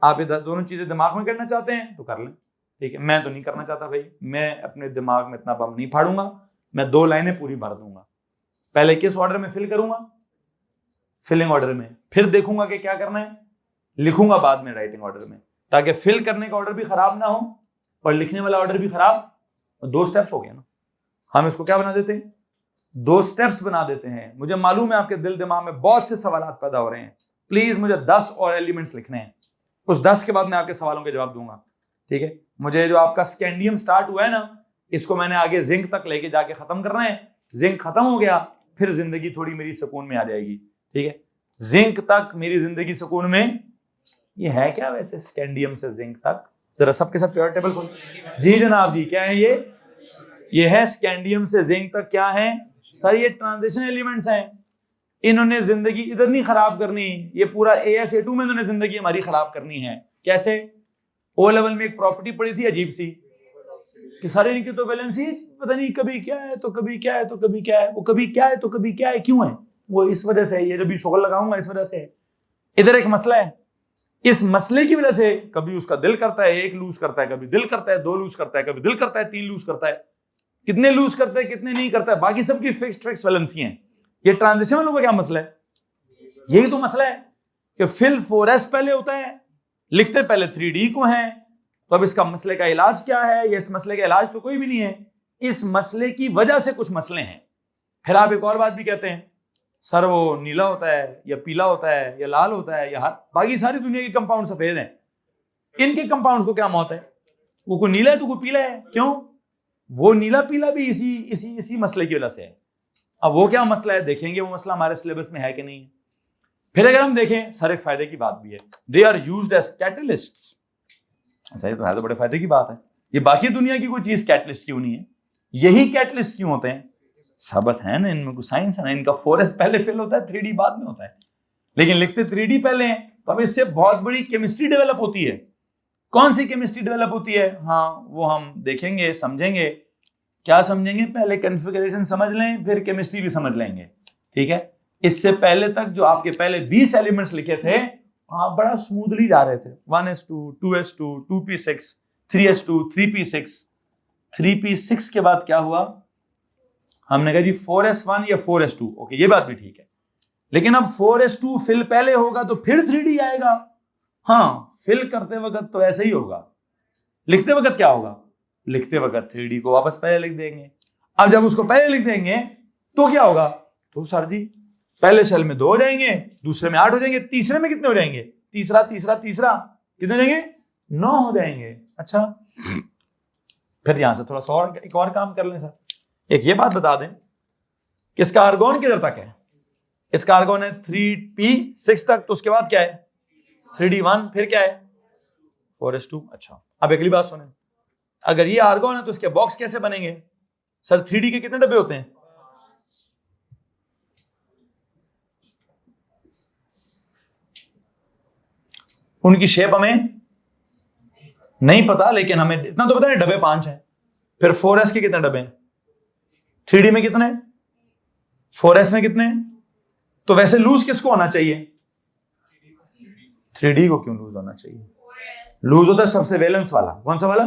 आप ये दोनों चीजें दिमाग में करना चाहते हैं तो कर लें, ठीक है। मैं तो नहीं करना चाहता भाई, मैं अपने दिमाग में इतना बम नहीं फाड़ूंगा, मैं 2 लाइनें पूरी भर दूंगा। पहले किस ऑर्डर में फिल करूंगा? फिलिंग ऑर्डर में। फिर देखूंगा कि क्या करना है, लिखूंगा बाद में राइटिंग ऑर्डर में, ताकि फिल करने का ऑर्डर भी खराब ना हो और लिखने वाला ऑर्डर भी खराब। 2 स्टेप्स हो गए ना। हम इसको क्या बना देते हैं? 2 स्टेप्स बना देते हैं। मुझे मालूम है आपके दिल दिमाग में बहुत से सवाल पैदा हो रहे हैं, प्लीज मुझे 10 और एलिमेंट्स लिखने हैं, उस 10 के बाद मैं आपके सवालों के जवाब दूंगा, ठीक है। मुझे जो आपका स्कैंडियम स्टार्ट हुआ है ना, इसको मैंने आगे जिंक तक लेके जाके खत्म करना है। जिंक खत्म हो गया फिर जिंदगी थोड़ी मेरी सुकून में आ जाएगी, ठीक है। जिंक तक मेरी जिंदगी सुकून में। ये है क्या वैसे स्कैंडियम से जिंक तक? जरा सबके सब प्योर टेबल खोल। जी जनाब जी, क्या है ये है स्कैंडियम से जिंक तक। क्या है सर? ये ट्रांजिशन एलिमेंट्स हैं। इन्होंने जिंदगी इधर नहीं खराब करनी, ये पूरा AsA2 में इन्होंने जिंदगी हमारी खराब करनी है। कैसे? ओ लेवल में एक प्रॉपर्टी पड़ी थी अजीब सी कि सारे इनके तो वैलेंसी पता नहीं कभी क्या है तो कभी क्या है तो कभी क्या है, वो कभी क्या है तो कभी क्या है, क्यों है वो? इस वजह से, ये जब शुगर लगाऊंगा इस वजह से। इधर एक मसला है, इस मसले की वजह से कभी उसका दिल करता है 1 लूज करता है, कभी दिल करता है 2 लूज करता है, कभी दिल करता है 3 लूज करता है। कितने लूज करता है कितने नहीं करता है, बाकी सबकी फिक्स वैलेंसी है। ये ट्रांजिशन वालों का क्या मसला है? यही तो मसला है कि फिल 4s पहले होता है, लिखते पहले 3d को है। तो अब इसका मसले का इलाज क्या है? ये इस मसले का इलाज तो कोई भी नहीं है, इस मसले की वजह से कुछ मसले हैं। फिर आप एक और बात भी कहते हैं, सर वो नीला होता है या पीला होता है या लाल होता है या बाकी सारी दुनिया के कंपाउंड सफेद हैं, इनके कंपाउंड्स को क्या मौत है? वो कोई नीला है तो कोई पीला है, क्यों? वो नीला पीला भी इसी मसले की वजह से है। अब वो क्या मसला है देखेंगे, वो मसला हमारे सिलेबस में है कि नहीं है। फिर अगर हम देखें, सर एक फायदे की बात भी है, they are used as catalysts. अच्छा ये तो है, तो बड़े फायदे की बात है। ये बाकी दुनिया की कोई चीज कैटलिस्ट क्यों नहीं है? यही कैटलिस्ट क्यों होते हैं? सब बस है ना, इनमें कुछ साइंस है ना। इनका 4s पहले फिल होता है, 3d बाद में होता है, लेकिन लिखते 3d पहले हैं। तो अब इससे बहुत बड़ी केमिस्ट्री डेवलप होती है। कौन सी केमिस्ट्री डेवलप होती है? हाँ वो हम देखेंगे, समझेंगे। क्या समझेंगे? पहले कॉन्फ़िगरेशन समझ लें, फिर केमिस्ट्री भी समझ लेंगे, ठीक है। इससे पहले तक जो आपके पहले 20 एलिमेंट्स लिखे थे, आप बड़ा स्मूथली जा रहे थे। 1s2 2s2 2p6 3s2 3p6। 3p6 के बाद क्या हुआ? हमने कहा जी 4s1 या 4s2। ओके ये बात भी ठीक है, लेकिन अब 4s2 फिल पहले होगा तो फिर 3d आएगा। हाँ फिल करते वक्त तो ऐसा ही होगा, लिखते वक्त क्या होगा? लिखते वक्त 3d को वापस पहले लिख देंगे। अब जब उसको पहले लिख देंगे तो क्या होगा? तो सर जी पहले सेल में 2 हो जाएंगे, दूसरे में 8 हो जाएंगे, तीसरे में कितने हो जाएंगे? तीसरा कितने हो जाएंगे? 9 हो जाएंगे। अच्छा फिर यहां से थोड़ा सा और एक और काम कर लें सर। एक ये बात बता दें कि इसका आर्गोन किधर तक है? इसका आर्गोन है 3p6 तक, तो उसके बाद क्या है? 3d1, फिर क्या है? 4s2। अच्छा अब अगली बात सुने, अगर ये आर्गोन है तो इसके बॉक्स कैसे बनेंगे? सर 3d के कितने डब्बे होते हैं? उनकी शेप हमें नहीं पता, लेकिन हमें इतना तो पता है डब्बे 5 हैं। फिर 4s के कितने डब्बे हैं, 3D में कितने, 4s में कितने। तो वैसे लूज किसको होना चाहिए, 3D को क्यों लूज होना चाहिए, लूज होता है सबसे वैलेंस वाला, कौन सा वाला,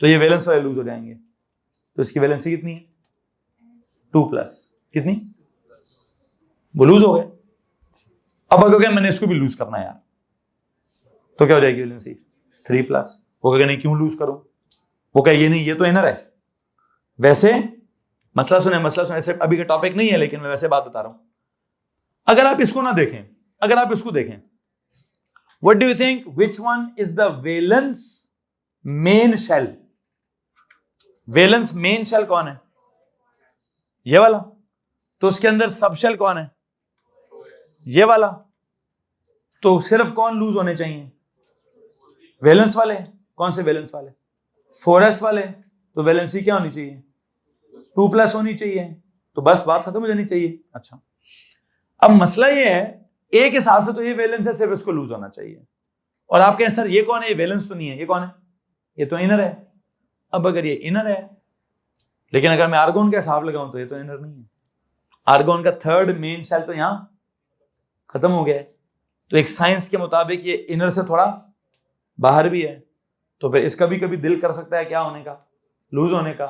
तो ये वैलेंस वाले लूज हो जाएंगे। तो इसकी वैलेंसी कितनी है, 2+, कितनी, वो लूज हो गए। अब अगर मैंने इसको भी लूज करना है यार, तो क्या हो जाएगी वैलेंसी 3+। वो कहेगा नहीं क्यों लूज करूं, वो कहे ये नहीं ये तो इनर है। वैसे मसला सुने, ऐसे अभी का टॉपिक नहीं है, लेकिन मैं वैसे बात बता रहा हूं। अगर आप इसको ना देखें, अगर आप इसको देखें, what do you think which one is the valence main shell, valence main shell कौन है, ये वाला। तो उसके अंदर सब शेल कौन है, ये वाला। तो सिर्फ कौन लूज होने चाहिए, वैलेंस वाले। कौन से वैलेंस वाले, 4s वाले। तो वैलेंसी क्या होनी चाहिए, 2+ होनी चाहिए। तो बस बात खत्म हो जानी चाहिए। अच्छा, अब मसला ये है, एक हिसाब से तो ये वैलेंस है, सिर्फ इसको लूज होना चाहिए। और आप कहें सर ये कौन है, ये वैलेंस तो नहीं है, ये कौन है, ये तो इनर है। अब अगर ये इनर है, लेकिन अगर मैं आर्गोन का हिसाब लगाऊं तो ये तो इनर नहीं है। आर्गोन का 3rd मेन शेल तो यहां खत्म हो गया है। तो एक साइंस के मुताबिक ये इनर से थोड़ा बाहर भी है। तो फिर इसका भी कभी दिल कर सकता है क्या होने का, लूज होने का।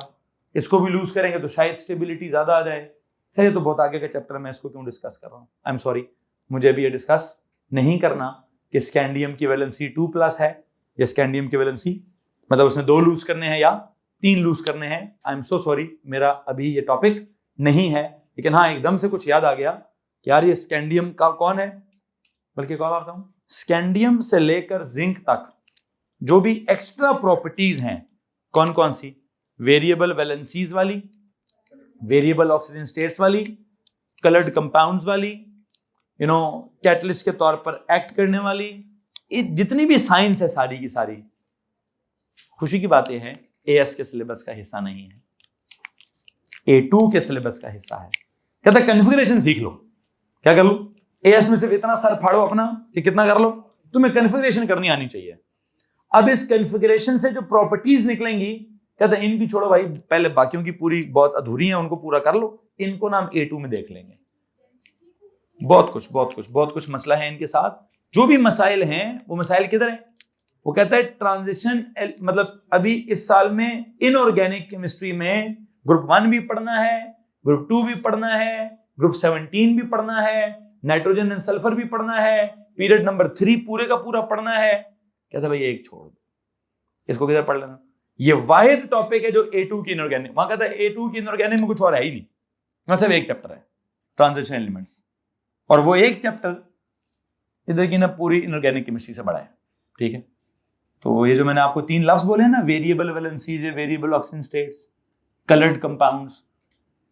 इसको भी लूज करेंगे तो शायद स्टेबिलिटी ज्यादा आ जाए। है ये तो बहुत आगे का चैप्टर, मैं इसको क्यों डिस्कस कर रहा हूं, आई एम सॉरी। मुझे अभी ये डिस्कस नहीं करना कि स्कैंडियम की वैलेंसी 2+ है या स्कैंडियम की वैलेंसी मतलब उसने 2 लूज करने हैं या 3 लूज करने हैं। आई एम सो सॉरी, मेरा अभी ये टॉपिक नहीं है। लेकिन हाँ, एकदम से कुछ याद आ गया कि यार ये स्कैंडियम का कौन है, बल्कि कौन आता हूं, स्कैंडियम से लेकर जिंक तक जो भी एक्स्ट्रा प्रॉपर्टीज हैं, कौन कौन सी, वेरिएबल वैलेंसीज वाली, वेरिएबल ऑक्सीजन स्टेट्स वाली, कलर्ड कंपाउंड्स वाली, कैटलिस्ट के तौर पर एक्ट करने वाली, जितनी भी साइंस है सारी की सारी। खुशी की बात यह है एएस के सिलेबस का हिस्सा नहीं है, A2 के सिलेबस का हिस्सा है। कहता है कन्फिगरेशन सीख लो। क्या कर लो, एएस में सिर्फ इतना सर फाड़ो अपना कि कितना कर लो, तुम्हें कन्फिगरेशन करनी आनी चाहिए। अब इस कन्फिगरेशन से जो प्रॉपर्टीज निकलेंगी, कहता है इनकी छोड़ो भाई, पहले बाकियों की पूरी बहुत अधूरी है, उनको पूरा कर लो, इनको ना हम A2 में देख लेंगे। बहुत कुछ मसला है इनके साथ। जो भी मसाइल हैं वो मसाइल किधर है, वो कहता है ट्रांजिशन, मतलब अभी इस साल में इनऑर्गेनिक केमिस्ट्री में ग्रुप 1 भी पढ़ना है, ग्रुप 2 भी पढ़ना है, ग्रुप 17 भी पढ़ना है, नाइट्रोजन एंड सल्फर भी पढ़ना है, पीरियड नंबर 3 पूरे का पूरा पढ़ना है। कहता है भाई एक छोड़ दो, इसको किधर पढ़ लेना। ये वाहिद टॉपिक है जो A2 की इनऑर्गेनिक, वहां कहता है A2 की इनऑर्गेनिक में कुछ और है ही नहीं, वहां सिर्फ एक चैप्टर है ट्रांजिशन एलिमेंट्स, और वो एक चैप्टर इधर की ना पूरी इनऑर्गेनिक केमिस्ट्री से बड़ा है। ठीक है, तो ये जो मैंने आपको 3 लफ्ज बोले हैं ना, variable valencies, variable oxygen states, coloured compounds.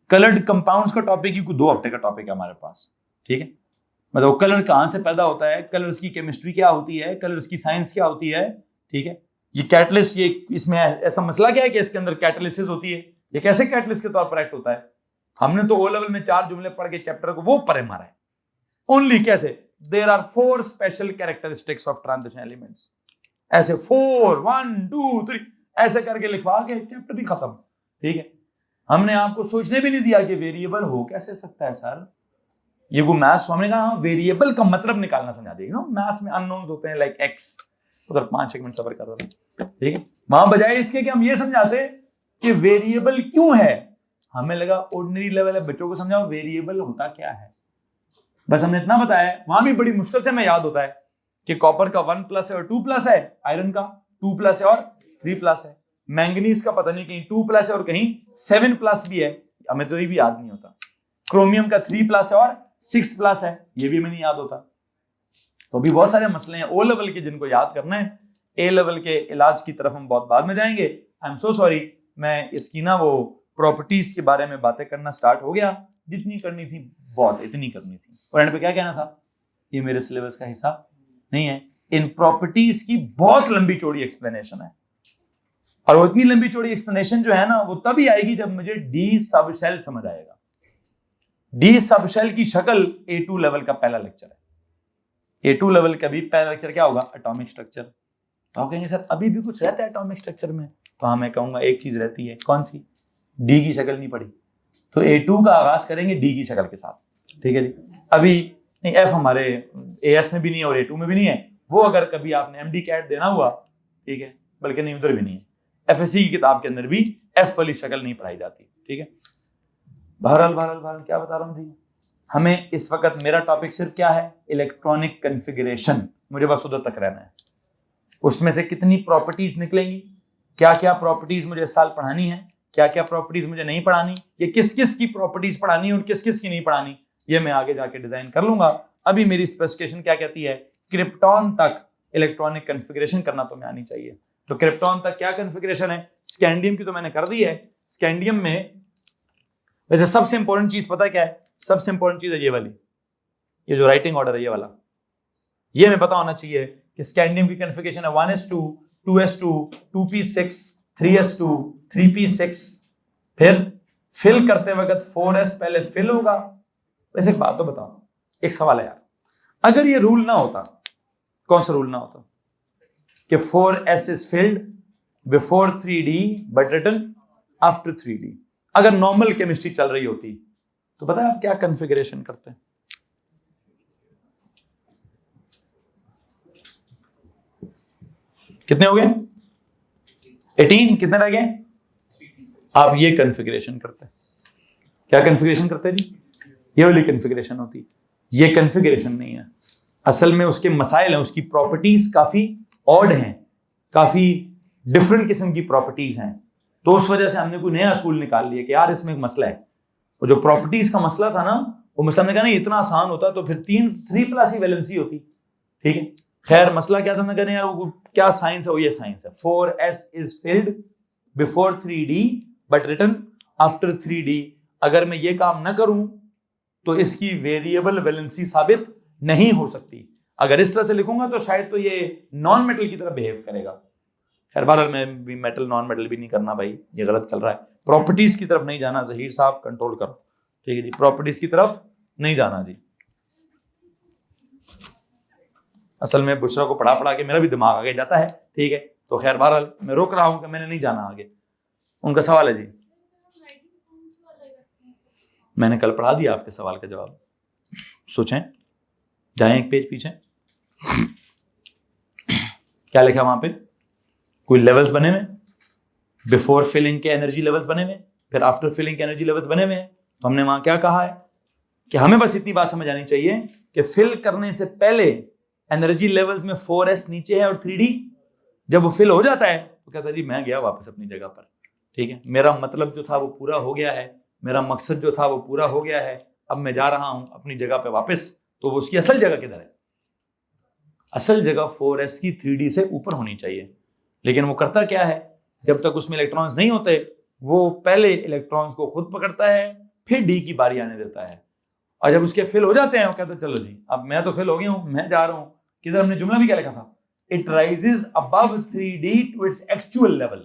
Coloured compounds का टॉपिक ही 2 हफ्ते का टॉपिक है हमारे पास। ठीक है, मतलब कलर कहां से पैदा होता है, कलर्स की केमिस्ट्री क्या होती है, कलर्स की साइंस क्या होती है। ठीक है, ये कैटलिस्ट, ये इसमें ऐसा मसला क्या है कि इसके अंदर कैटलिसिस होती है, ये कैसे कैटलिस्ट के तौर पर एक्ट होता है। हमने तो O लेवल में 4 जुमले पढ़ के चैप्टर को वो परे मारा है ओनली। कैसे, there are 4 special characteristics of transition elements, ऐसे 4 1 2 3 ऐसे करके लिखवा के चैप्टर भी खत्म। ठीक है, हमने आपको सोचने भी नहीं दिया कि वेरिएबल हो कैसे सकता है सर। ये को मैथ्स हमने कहा वेरिएबल का मतलब निकालना समझा देगा। मैथ्स में अननोन्स होते हैं लाइक एक्स, उधर 5-1 मिनट सफर कर रहा था। ठीक है, वहां बजाय इसके कि हम ये समझाते कि वेरिएबल क्यों है, हमें लगा ऑर्डिनरी लेवल है, बच्चों को समझाओ वेरिएबल होता क्या है। बस हमने इतना बताया। वहां भी बड़ी मुश्किल से हमें याद होता है कि कॉपर का 1+ है और 2+ है, आयरन का 2+ है और 3+ है, मैंगनीज का पता नहीं कहीं 2+ है और कहीं 7+ भी है, हमें तो ये भी याद नहीं होता। क्रोमियम का 3+ है और 6+ है, ये भी हमें नहीं याद होता। तो अभी बहुत सारे मसले हैं O लेवल के जिनको याद करना है। A लेवल के इलाज की तरफ हम बहुत बाद में जाएंगे। आई एम सो सॉरी, मैं इसकी ना वो प्रॉपर्टीज के बारे में बातें करना स्टार्ट हो गया, जितनी करनी थी बहुत इतनी करनी थी। और एंड पे क्या कहना था, ये मेरे सिलेबस का हिस्सा नहीं है। इन प्रॉपर्टीज की बहुत लंबी चौड़ी एक्सप्लेनेशन है, और वो इतनी लंबी चौड़ी एक्सप्लेनेशन जो है ना वो तभी आएगी जब मुझे डी सबशेल समझ आएगा। डी सबशेल की शक्ल A2 लेवल का पहला लेक्चर है। A2 लेवल का भी पहला लेक्चर क्या होगा, एटॉमिक स्ट्रक्चर। तो आप कहेंगे सर अभी भी कुछ रहता है एटॉमिक स्ट्रक्चर में, तो हाँ मैं कहूंगा एक चीज रहती है, कौन सी, डी की शक्ल नहीं पड़ी, तो A2 का आगाज करेंगे डी की शक्ल के साथ, ठीक है जी। अभी नहीं, एफ हमारे AS में भी नहीं है और A2 में भी नहीं है, वो अगर कभी आपने MD कैट देना हुआ, ठीक है, बल्कि नहीं उधर भी नहीं है, FSC की किताब के अंदर भी F वाली शक्ल नहीं पढ़ाई जाती, ठीक है। बहरहाल क्या बता रहा हूँ जी, हमें इस वक्त मेरा टॉपिक सिर्फ क्या है, इलेक्ट्रॉनिक कॉन्फ़िगरेशन, मुझे बस उधर तक रहना है। उसमें से कितनी प्रॉपर्टीज निकलेंगी, क्या क्या प्रॉपर्टीज मुझे इस साल पढ़ानी है, क्या क्या प्रॉपर्टीज मुझे नहीं पढ़ानी, ये किस किस की प्रॉपर्टीज पढ़ानी है और किस किस की नहीं पढ़ानी, ये मैं आगे जाके डिजाइन कर लूंगा। अभी मेरी स्पेसिफिकेशन क्या कहती है, क्रिप्टॉन तक इलेक्ट्रॉनिक कॉन्फ़िगरेशन करना तो मैं आनी चाहिए। तो क्रिप्टॉन तक क्या कॉन्फ़िगरेशन है, स्कैंडियम की तो मैंने कर दी है। स्कैंडियम में वैसे सबसे इंपॉर्टेंट चीज पता है क्या है, सबसे इंपॉर्टेंट चीज है ये वाली, ये जो राइटिंग ऑर्डर है ये वाला, ये हमें पता होना चाहिए कि स्कैंडियम की कॉन्फ़िगरेशन है 1s2 2s2 2p6 3s2 3p6, फिर फिल करते वक्त 4s पहले फिल होगा। वैसे एक बात तो बताओ, एक सवाल है यार, अगर ये रूल ना होता, कौन सा रूल ना होता, कि 4s is filled before 3d but written after 3d, अगर नॉर्मल केमिस्ट्री चल रही होती तो पता है आप क्या कॉन्फ़िगरेशन करते हैं, कितने हो गए 18, कितने रह गए, आप ये कॉन्फ़िगरेशन करते हैं, क्या कॉन्फ़िगरेशन करते हैं जी, ये वाली कॉन्फ़िगरेशन होती, ये कॉन्फ़िगरेशन नहीं है। असल में उसके मसाइल हैं, उसकी प्रॉपर्टीज काफी ऑड हैं, काफी डिफरेंट किस्म की प्रॉपर्टीज हैं, तो उस वजह से हमने कोई नया असूल निकाल लिया कि यार इसमें एक मसला है। वो जो प्रॉपर्टीज का मसला था ना, वो मसला हमने कहा नहीं इतना आसान होता तो फिर 3+ ही वैलेंसी होती, ठीक है। खैर मसला क्या था, हमने कहा यार वो क्या साइंस है, वो ये साइंस है, 4s is filled before 3d but written after 3d। अगर मैं ये काम ना करूं तो इसकी वेरिएबल वैलेंसी साबित नहीं हो सकती, अगर इस तरह से लिखूंगा तो शायद तो ये नॉन मेटल की तरह बिहेव करेगा। खैर बहरहाल मैं भी मेटल नॉन मेटल भी नहीं करना भाई, ये गलत चल रहा है, प्रॉपर्टीज की तरफ नहीं जाना, जहीर साहब कंट्रोल करो, ठीक है जी, प्रॉपर्टीज की तरफ नहीं जाना जी। असल में बुशरा को पढ़ा पढ़ा के मेरा भी दिमाग आगे जाता है, ठीक है, तो खैर बहरहाल मैं रोक रहा हूं कि मैंने नहीं जाना आगे। उनका सवाल है जी, मैंने कल पढ़ा दिया आपके सवाल का जवाब, सोचें, जाएं एक पेज पीछे, क्या लिखा वहां पे, कोई लेवल्स बने हुए, बिफोर फिलिंग के एनर्जी लेवल्स बने हुए, फिर आफ्टर फिलिंग के एनर्जी लेवल्स बने हुए हैं। तो हमने वहां क्या कहा है कि हमें बस इतनी बात समझ आनी चाहिए कि फिल करने से पहले एनर्जी लेवल्स में 4s नीचे है और 3d, जब वो फिल हो जाता है तो कहता है जी मैं गया वापस अपनी जगह पर, ठीक है, मेरा मतलब जो था वो पूरा हो गया है, मेरा मकसद जो था वो पूरा हो गया है, अब मैं जा रहा हूं अपनी जगह पे वापस। तो उसकी असल जगह किधर है, असल जगह 4s की 3d से ऊपर होनी चाहिए, लेकिन वो करता क्या है, जब तक उसमें इलेक्ट्रॉन्स नहीं होते वो पहले इलेक्ट्रॉन्स को खुद पकड़ता है, फिर डी की बारी आने देता है, और जब उसके फिल हो जाते हैं वो कहता है चलो जी अब मैं तो फिल हो गया हूं, मैं जा रहा हूं किधर, हमने जुमला भी क्या लिखा था, it rises above 3d to its actual level.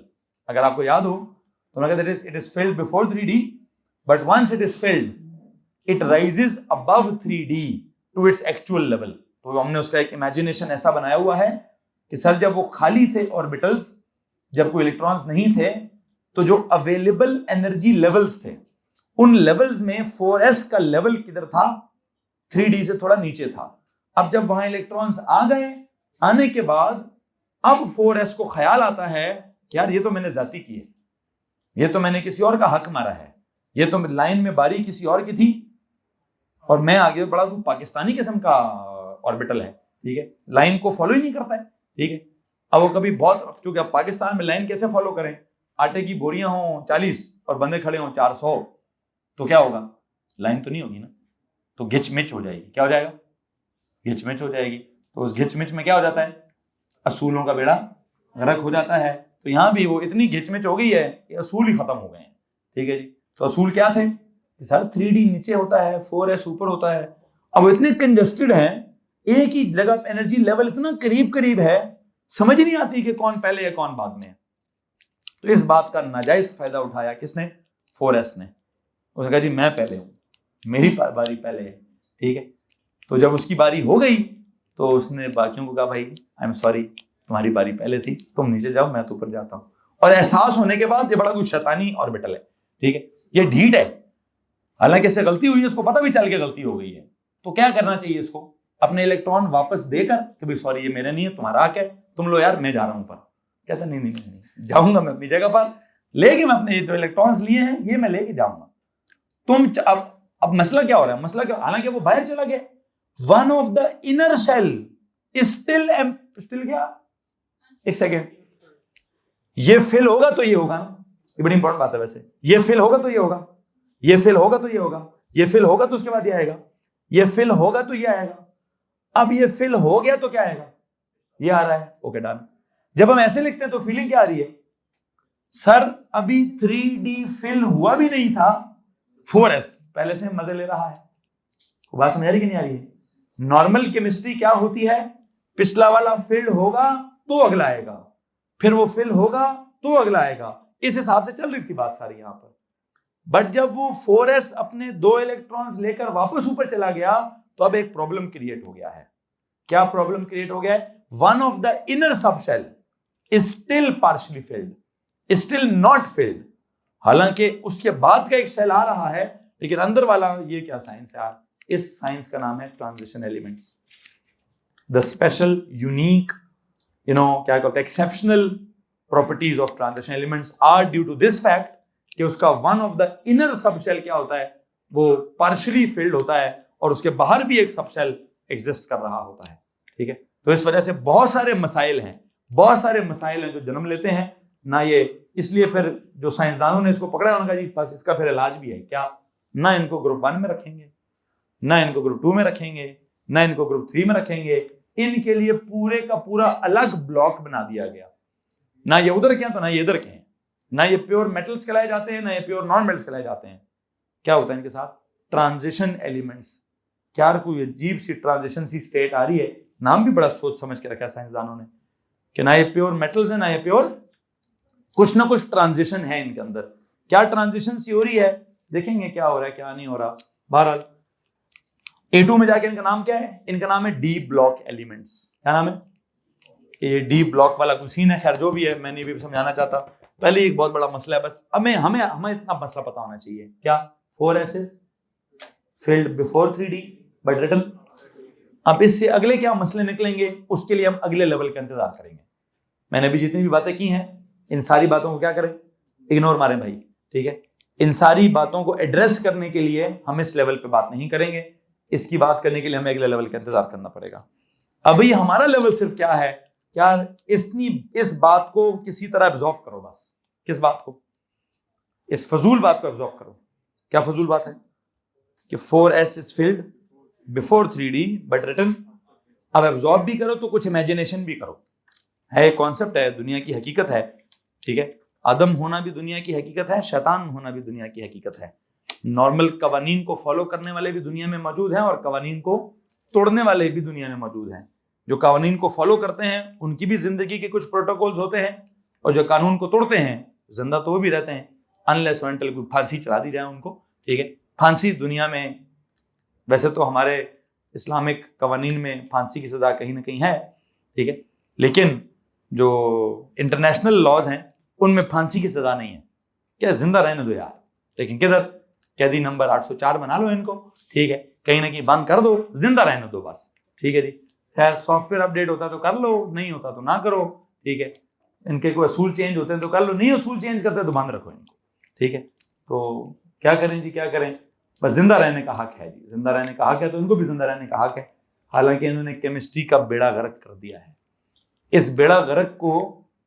अगर आपको याद हो तो मैं कहता it is filled before 3d but once it is filled it rises above 3d to its actual level. तो हमने उसका एक इमेजिनेशन ऐसा बनाया हुआ है कि सर जब वो खाली थे ऑर्बिटल्स, जब कोई इलेक्ट्रॉन्स नहीं थे, तो जो अवेलेबल एनर्जी लेवल्स थे उन लेवल्स में 4s का लेवल किधर था, 3d से थोड़ा नीचे था। अब जब वहां इलेक्ट्रॉन्स आ गए, आने के बाद अब 4s को ख्याल आता है कि यार ये तो मैंने जाती की है, ये तो मैंने किसी और का हक मारा है, ये तो लाइन में बारी किसी और की थी और मैं आगे बढ़ा, तू पाकिस्तानी किस्म का ऑर्बिटल है, ठीक है, लाइन को फॉलो ही नहीं करता है, ठीक है। अब वो कभी बहुत, क्योंकि अब पाकिस्तान में लाइन कैसे फॉलो करें, आटे की बोरियां हों 40 और बंदे खड़े हों 400, तो क्या होगा, लाइन तो नहीं होगी ना, तो घिच मिच हो जाएगी, क्या हो जाएगा, घिच मिच हो जाएगी। तो उस घिच मिच में क्या हो जाता है, असूलों का बेड़ा गर्क हो जाता है। तो यहां भी वो इतनी घिच मिच हो गई है कि असूल ही खत्म हो गए हैं, ठीक है जी। तो असूल क्या थे कि सर 3d नीचे होता है, 4s ऊपर होता है। अब वो इतने कंजस्टेड हैं, एक ही जगह एनर्जी लेवल इतना करीब करीब है, समझ नहीं आती कि कौन पहले है कौन बाद में है। तो इस बात का नाजायज फायदा उठाया किसने, 4s ने। उसने कहा जी मैं पहले हूं, मेरी बारी पहले है, ठीक है। तो जब उसकी बारी हो गई तो उसने बाकियों को कहा भाई आई एम सॉरी, तुम्हारी बारी पहले थी, तुम नीचे जाओ, मैं तो ऊपर जाता हूँ। और एहसास होने के बाद ये बड़ा कुछ शैतानी ऑर्बिटल है, ठीक है, ये ढीठ है, हालांकि इससे गलती हुई है, इसको पता भी चल के गलती हो गई है, तो क्या करना चाहिए इसको, अपने इलेक्ट्रॉन वापस देकर कि भाई सॉरी ये मेरे नहीं है, तुम्हारा हक है, तुम लो यार, मैं जा रहा हूं ऊपर। कहता नहीं नहीं नहीं, जाऊंगा मैं अपनी जगह पर, लेकिन मैं अपने जो इलेक्ट्रॉन्स लिए हैं ये मैं लेके जाऊंगा। तुम अब मसला क्या हो रहा है, मसला क्या, हालांकि वो बाहर चला गया, one of the inner shell still क्या, एक सेकेंड, ये फिल होगा तो ये होगा ना, ये बड़ी इंपॉर्टेंट बात है वैसे, ये फिल होगा तो ये होगा, ये फिल होगा तो ये होगा, ये फिल होगा तो उसके बाद ये आएगा, ये फिल होगा तो ये आएगा। अब ये फिल हो गया तो क्या आएगा, ये आ रहा है, ओके डन। जब हम ऐसे लिखते हैं तो फीलिंग क्या आ रही है, सर अभी 3D फिल हुआ भी नहीं था, 4s पहले से मजे ले रहा है। बात समझ आ रही कि नहीं आ रही है? नॉर्मल केमिस्ट्री क्या होती है, पिछला वाला फिल होगा तो अगला आएगा, फिर वो फिल होगा तो अगला आएगा, इस हिसाब से चल रही थी बात सारी यहां पर। बट जब वो 4s अपने 2 इलेक्ट्रॉन्स लेकर वापस ऊपर चला गया तो अब एक प्रॉब्लम क्रिएट हो गया है। क्या प्रॉब्लम क्रिएट हो गया है, one of the inner subshell is still partially field, still not filled, हालांकि उसके बाद का एक शेल आ रहा है, लेकिन अंदर वाला, ये क्या साइंस है यार, इस साइंस का नाम है transition elements. The special unique क्या कहते हैं, exceptional properties of transition elements are due to this fact कि उसका one of the inner subshell क्या होता है, वो पार्शियली फिल्ड होता है और उसके बाहर भी एक सबशेल एग्जिस्ट कर रहा होता है, ठीक है। तो इस वजह से बहुत सारे मसाइल हैं, बहुत सारे मसाइल हैं जो जन्म लेते हैं ना, ये इसलिए फिर जो साइंसदानों ने इसको पकड़ा, उन्होंने कहा जी बस इसका फिर इलाज भी है क्या, ना इनको ग्रुप 1 में रखेंगे, ना इनको ग्रुप 2 में रखेंगे, ना इनको ग्रुप 3 में रखेंगे, इनके लिए पूरे का पूरा अलग ब्लॉक बना दिया गया, ना ये उधर के हैं तो ना ये इधर के हैं, ना ये प्योर मेटल्स कहलाए जाते हैं, ना ये प्योर नॉन मेटल्स कहलाए जाते हैं। क्या होता है इनके साथ, ट्रांजिशन एलिमेंट्स। क्या कोई अजीब सी ट्रांजिशन सी स्टेट आ रही है, नाम भी बड़ा सोच समझ के रखा है साइंसदानों ने, कि ना ये प्योर मेटल्स है ना ये प्योर, कुछ ना कुछ ट्रांजिशन है इनके अंदर। क्या ट्रांजिशन सी हो रही है, देखेंगे क्या हो रहा है क्या नहीं हो रहा। बहरहाल A2 में जाके इनका नाम क्या है, इनका नाम है डी ब्लॉक एलिमेंट्स। क्या नाम है, ये डी ब्लॉक वाला कुछ सीन है, खैर जो भी है, मैं नहीं भी समझाना चाहता, पहले एक बहुत बड़ा मसला है, बस हमें इतना मसला पता होना चाहिए, क्या 4s filled before 3D but written। अब इससे अगले क्या मसले निकलेंगे, उसके लिए हम अगले लेवल का इंतजार करेंगे। मैंने भी जितनी भी बातें की हैं, इन सारी बातों को क्या करें, इग्नोर मारें भाई, ठीक है। इन सारी बातों को एड्रेस करने के लिए हम इस लेवल पे बात नहीं करेंगे, इसकी बात करने के लिए हमें अगले लेवल का इंतजार करना पड़ेगा। अभी हमारा लेवल सिर्फ क्या है, क्या इस बात को किसी तरह एब्जॉर्ब करो, बस किस बात को, इस फजूल बात को एब्जॉर्ब करो। क्या फजूल बात है कि 4s is filled before 3D but written. अब एब्जॉर्ब भी करो तो कुछ इमेजिनेशन भी करो, है कॉन्सेप्ट है, दुनिया की हकीकत है, ठीक है। आदम होना भी दुनिया की हकीकत है, शैतान होना भी दुनिया की हकीकत है। नॉर्मल कवानीन को फॉलो करने वाले भी दुनिया में मौजूद हैं और कवानीन को तोड़ने वाले भी दुनिया में मौजूद हैं। जो कानून को फॉलो करते हैं उनकी भी जिंदगी के कुछ प्रोटोकॉल्स होते हैं, और जो कानून को तोड़ते हैं जिंदा तो वो भी रहते हैं, अनलेस अनटिल कोई फांसी चढ़ा दी जाए उनको, ठीक है। फांसी दुनिया में, वैसे तो हमारे इस्लामिक कवानीन में फांसी की सजा कहीं ना कहीं है, ठीक है, लेकिन जो इंटरनेशनल लॉज हैं उनमें फांसी की सजा नहीं है। क्या जिंदा रहने दो यार, लेकिन किधर, कैदी नंबर 804 बना लो इनको, ठीक है, कहीं ना कहीं बंद कर दो, जिंदा रहने दो बस, ठीक है जी। खैर सॉफ्टवेयर अपडेट होता तो कर लो, नहीं होता तो ना करो, ठीक है। इनके कोई असूल चेंज होते हैं तो कर लो, नहीं असूल चेंज करते तो बंद रखो इनको, ठीक है। तो क्या करें जी, क्या करें, बस जिंदा रहने का हक है जी, जिंदा रहने का हक है तो इनको भी जिंदा रहने का हक है। हालांकि इन्होंने केमिस्ट्री का बेड़ा गर्क कर दिया है। इस बेड़ा गर्क को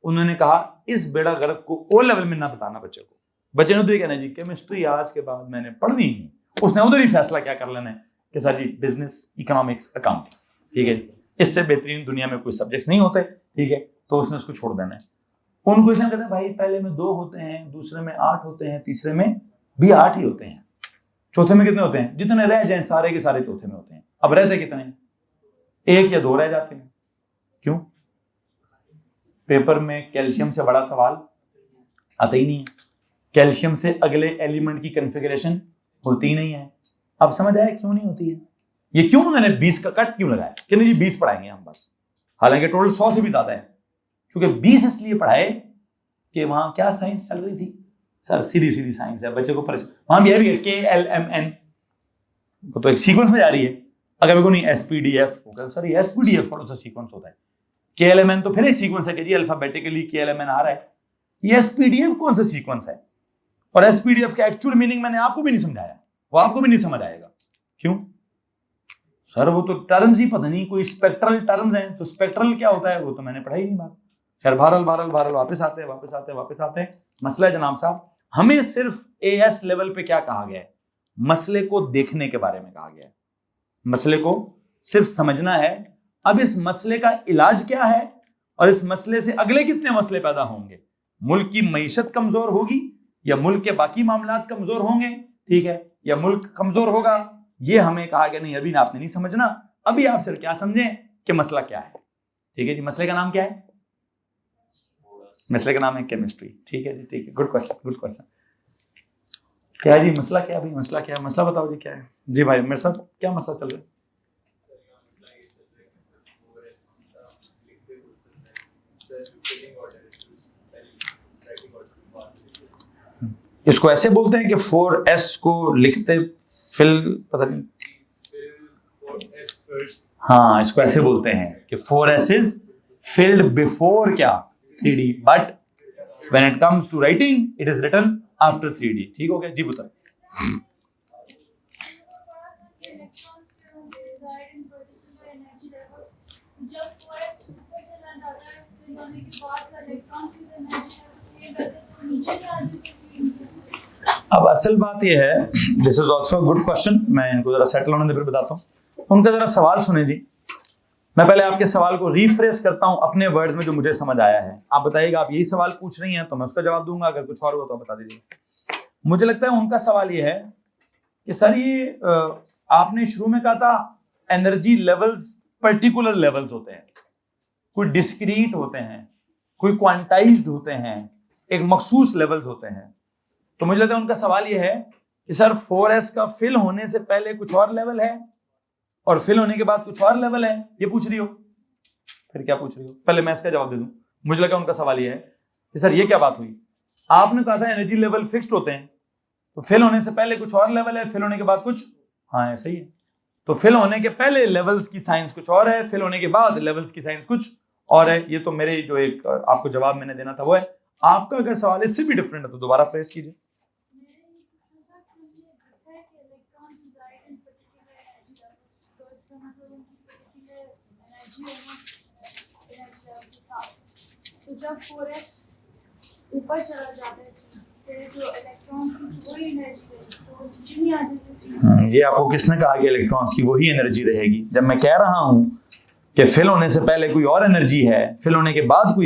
उन्होंने कहा, इस बेड़ा गर्क को ओ लेवल में ना बताना बच्चे को, बच्चे ने उधर ही कहना जी केमिस्ट्री आज के बाद मैंने पढ़नी ही नहीं, उसने उधर ही फैसला क्या कर लेना है कि सर जी बिजनेस, इकोनॉमिक्स, अकाउंटिंग, ठीक है, इससे बेहतरीन दुनिया में कोई सब्जेक्ट्स नहीं होते, ठीक है, तो उसने उसको छोड़ देना है। उन क्वेश्चन कहते हैं भाई पहले में 2 होते हैं, दूसरे में 8 होते हैं, तीसरे में भी 8 ही होते हैं, चौथे में कितने होते हैं, जितने रह जाएं सारे के सारे चौथे में होते हैं। अब रहते कितने, 1 या 2 रह जाते हैं। क्यों, पेपर में कैल्शियम से बड़ा सवाल आता ही नहीं है, कैल्शियम से अगले एलिमेंट की कॉन्फ़िगरेशन होती ही नहीं है। अब समझ आया क्यों नहीं होती है, ये क्यों उन्होंने 20 का कट क्यों लगाया कि नहीं जी 20 पढ़ाएंगे हम बस, हालांकि टोटल 100 से भी ज्यादा है, क्योंकि 20 इसलिए पढ़ाए कि वहां क्या साइंस चल रही थी सर, सीधी सीधी साइंस है, बच्चे को परेशान, वहां भी है भी KLMN, वो तो एक सीक्वेंस में जा रही है, अगर मेरे को नहीं SPDF होगा सर, ये SPDF कौन सा सीक्वेंस होता है, KLMN तो फिर एक सीक्वेंस है कि जी अल्फाबेटिकली KLMN आ रहा है, ये SPDF कौन सा सीक्वेंस है, और SPDF का एक्चुअल मीनिंग मैंने आपको भी नहीं समझाया, वो आपको भी नहीं समझ आएगा, क्यों सर, वो तो टर्म्स ही पता नहीं, कोई स्पेक्ट्रल टर्म्स हैं, तो स्पेक्ट्रल क्या होता है वो तो मैंने पढ़ा ही नहीं बात। खैर बहरहाल वापस आते हैं मसला है जनाब साहब, हमें सिर्फ AS लेवल पे क्या कहा गया है, मसले को देखने के बारे में कहा गया है, मसले को सिर्फ समझना है। अब इस मसले का इलाज क्या है और इस मसले से अगले कितने मसले पैदा होंगे, मुल्क की मईशत कमजोर होगी या मुल्क के बाकी मामलात कमजोर होंगे, ठीक है, या मुल्क कमजोर होगा, ये हमें कहा गया नहीं, अभी ना आपने नहीं समझना, अभी आप सिर्फ क्या समझें कि मसला क्या है, ठीक है जी। मसले का नाम क्या है, मसले का नाम है केमिस्ट्री, ठीक है जी, ठीक है, गुड क्वेश्चन। क्या है जी मसला, क्या भाई मसला क्या है, मसला बताओ जी क्या है जी भाई, मेरे साथ क्या मसला चल रहा है? इसको ऐसे बोलते हैं कि 4S को लिखते फिल, पता नहीं, हाँ इसको ऐसे बोलते हैं कि 4S इज फिल्ड बिफोर क्या 3D, but when it comes to writing it is written after 3D, ठीक हो गया जी, बताओ। अब असल बात यह है, this is also good question, मैं इनको जरा सेटल होने दे फिर बताता हूँ। उनका जरा सवाल सुने जी, मैं पहले आपके सवाल को रिफ्रेश करता हूं अपने वर्ड्स में जो मुझे समझ आया है, आप बताइएगा, आप यही सवाल पूछ रही हैं तो मैं उसका जवाब दूंगा, अगर कुछ और हुआ तो बता दीजिए। मुझे लगता है उनका सवाल ये है कि सर ये आपने शुरू में कहा था एनर्जी लेवल्स पर्टिकुलर लेवल्स होते हैं, कोई डिस्क्रीट होते हैं, कोई क्वांटाइज्ड होते हैं, एक मखसूस लेवल्स होते हैं, तो मुझे लगता है उनका सवाल ये है कि सर 4S का फिल होने से पहले कुछ और लेवल है और फिल होने के बाद कुछ और लेवल है, ये पूछ रही हो, फिर क्या पूछ रही हो, पहले मैं इसका जवाब दे दूं। मुझे लगा उनका सवाल ये है कि सर ये क्या बात हुई, आपने कहा था एनर्जी लेवल फिक्स्ड होते हैं, तो फिल होने से पहले कुछ और लेवल है, फिल होने के बाद कुछ, हाँ ऐसा ही है, तो फिल होने के पहले लेवल्स की साइंस कुछ और है, फिल होने के बाद लेवल्स की साइंस कुछ और है। ये तो मेरे जो एक आपको जवाब मैंने देना था वो है, आपका अगर सवाल इससे भी डिफरेंट है तो दोबारा फ्रेश कीजिए। तो जब 4S ऊपर चला जाता है से जो इलेक्ट्रॉन्स की वही एनर्जी तो नीचे नहीं आ जाती। ये आपको किसने कहा कि इलेक्ट्रॉन्स की वही एनर्जी रहेगी, जब मैं कह रहा हूं कि फिल होने से पहले कोई और एनर्जी है, फिल होने के बाद कोई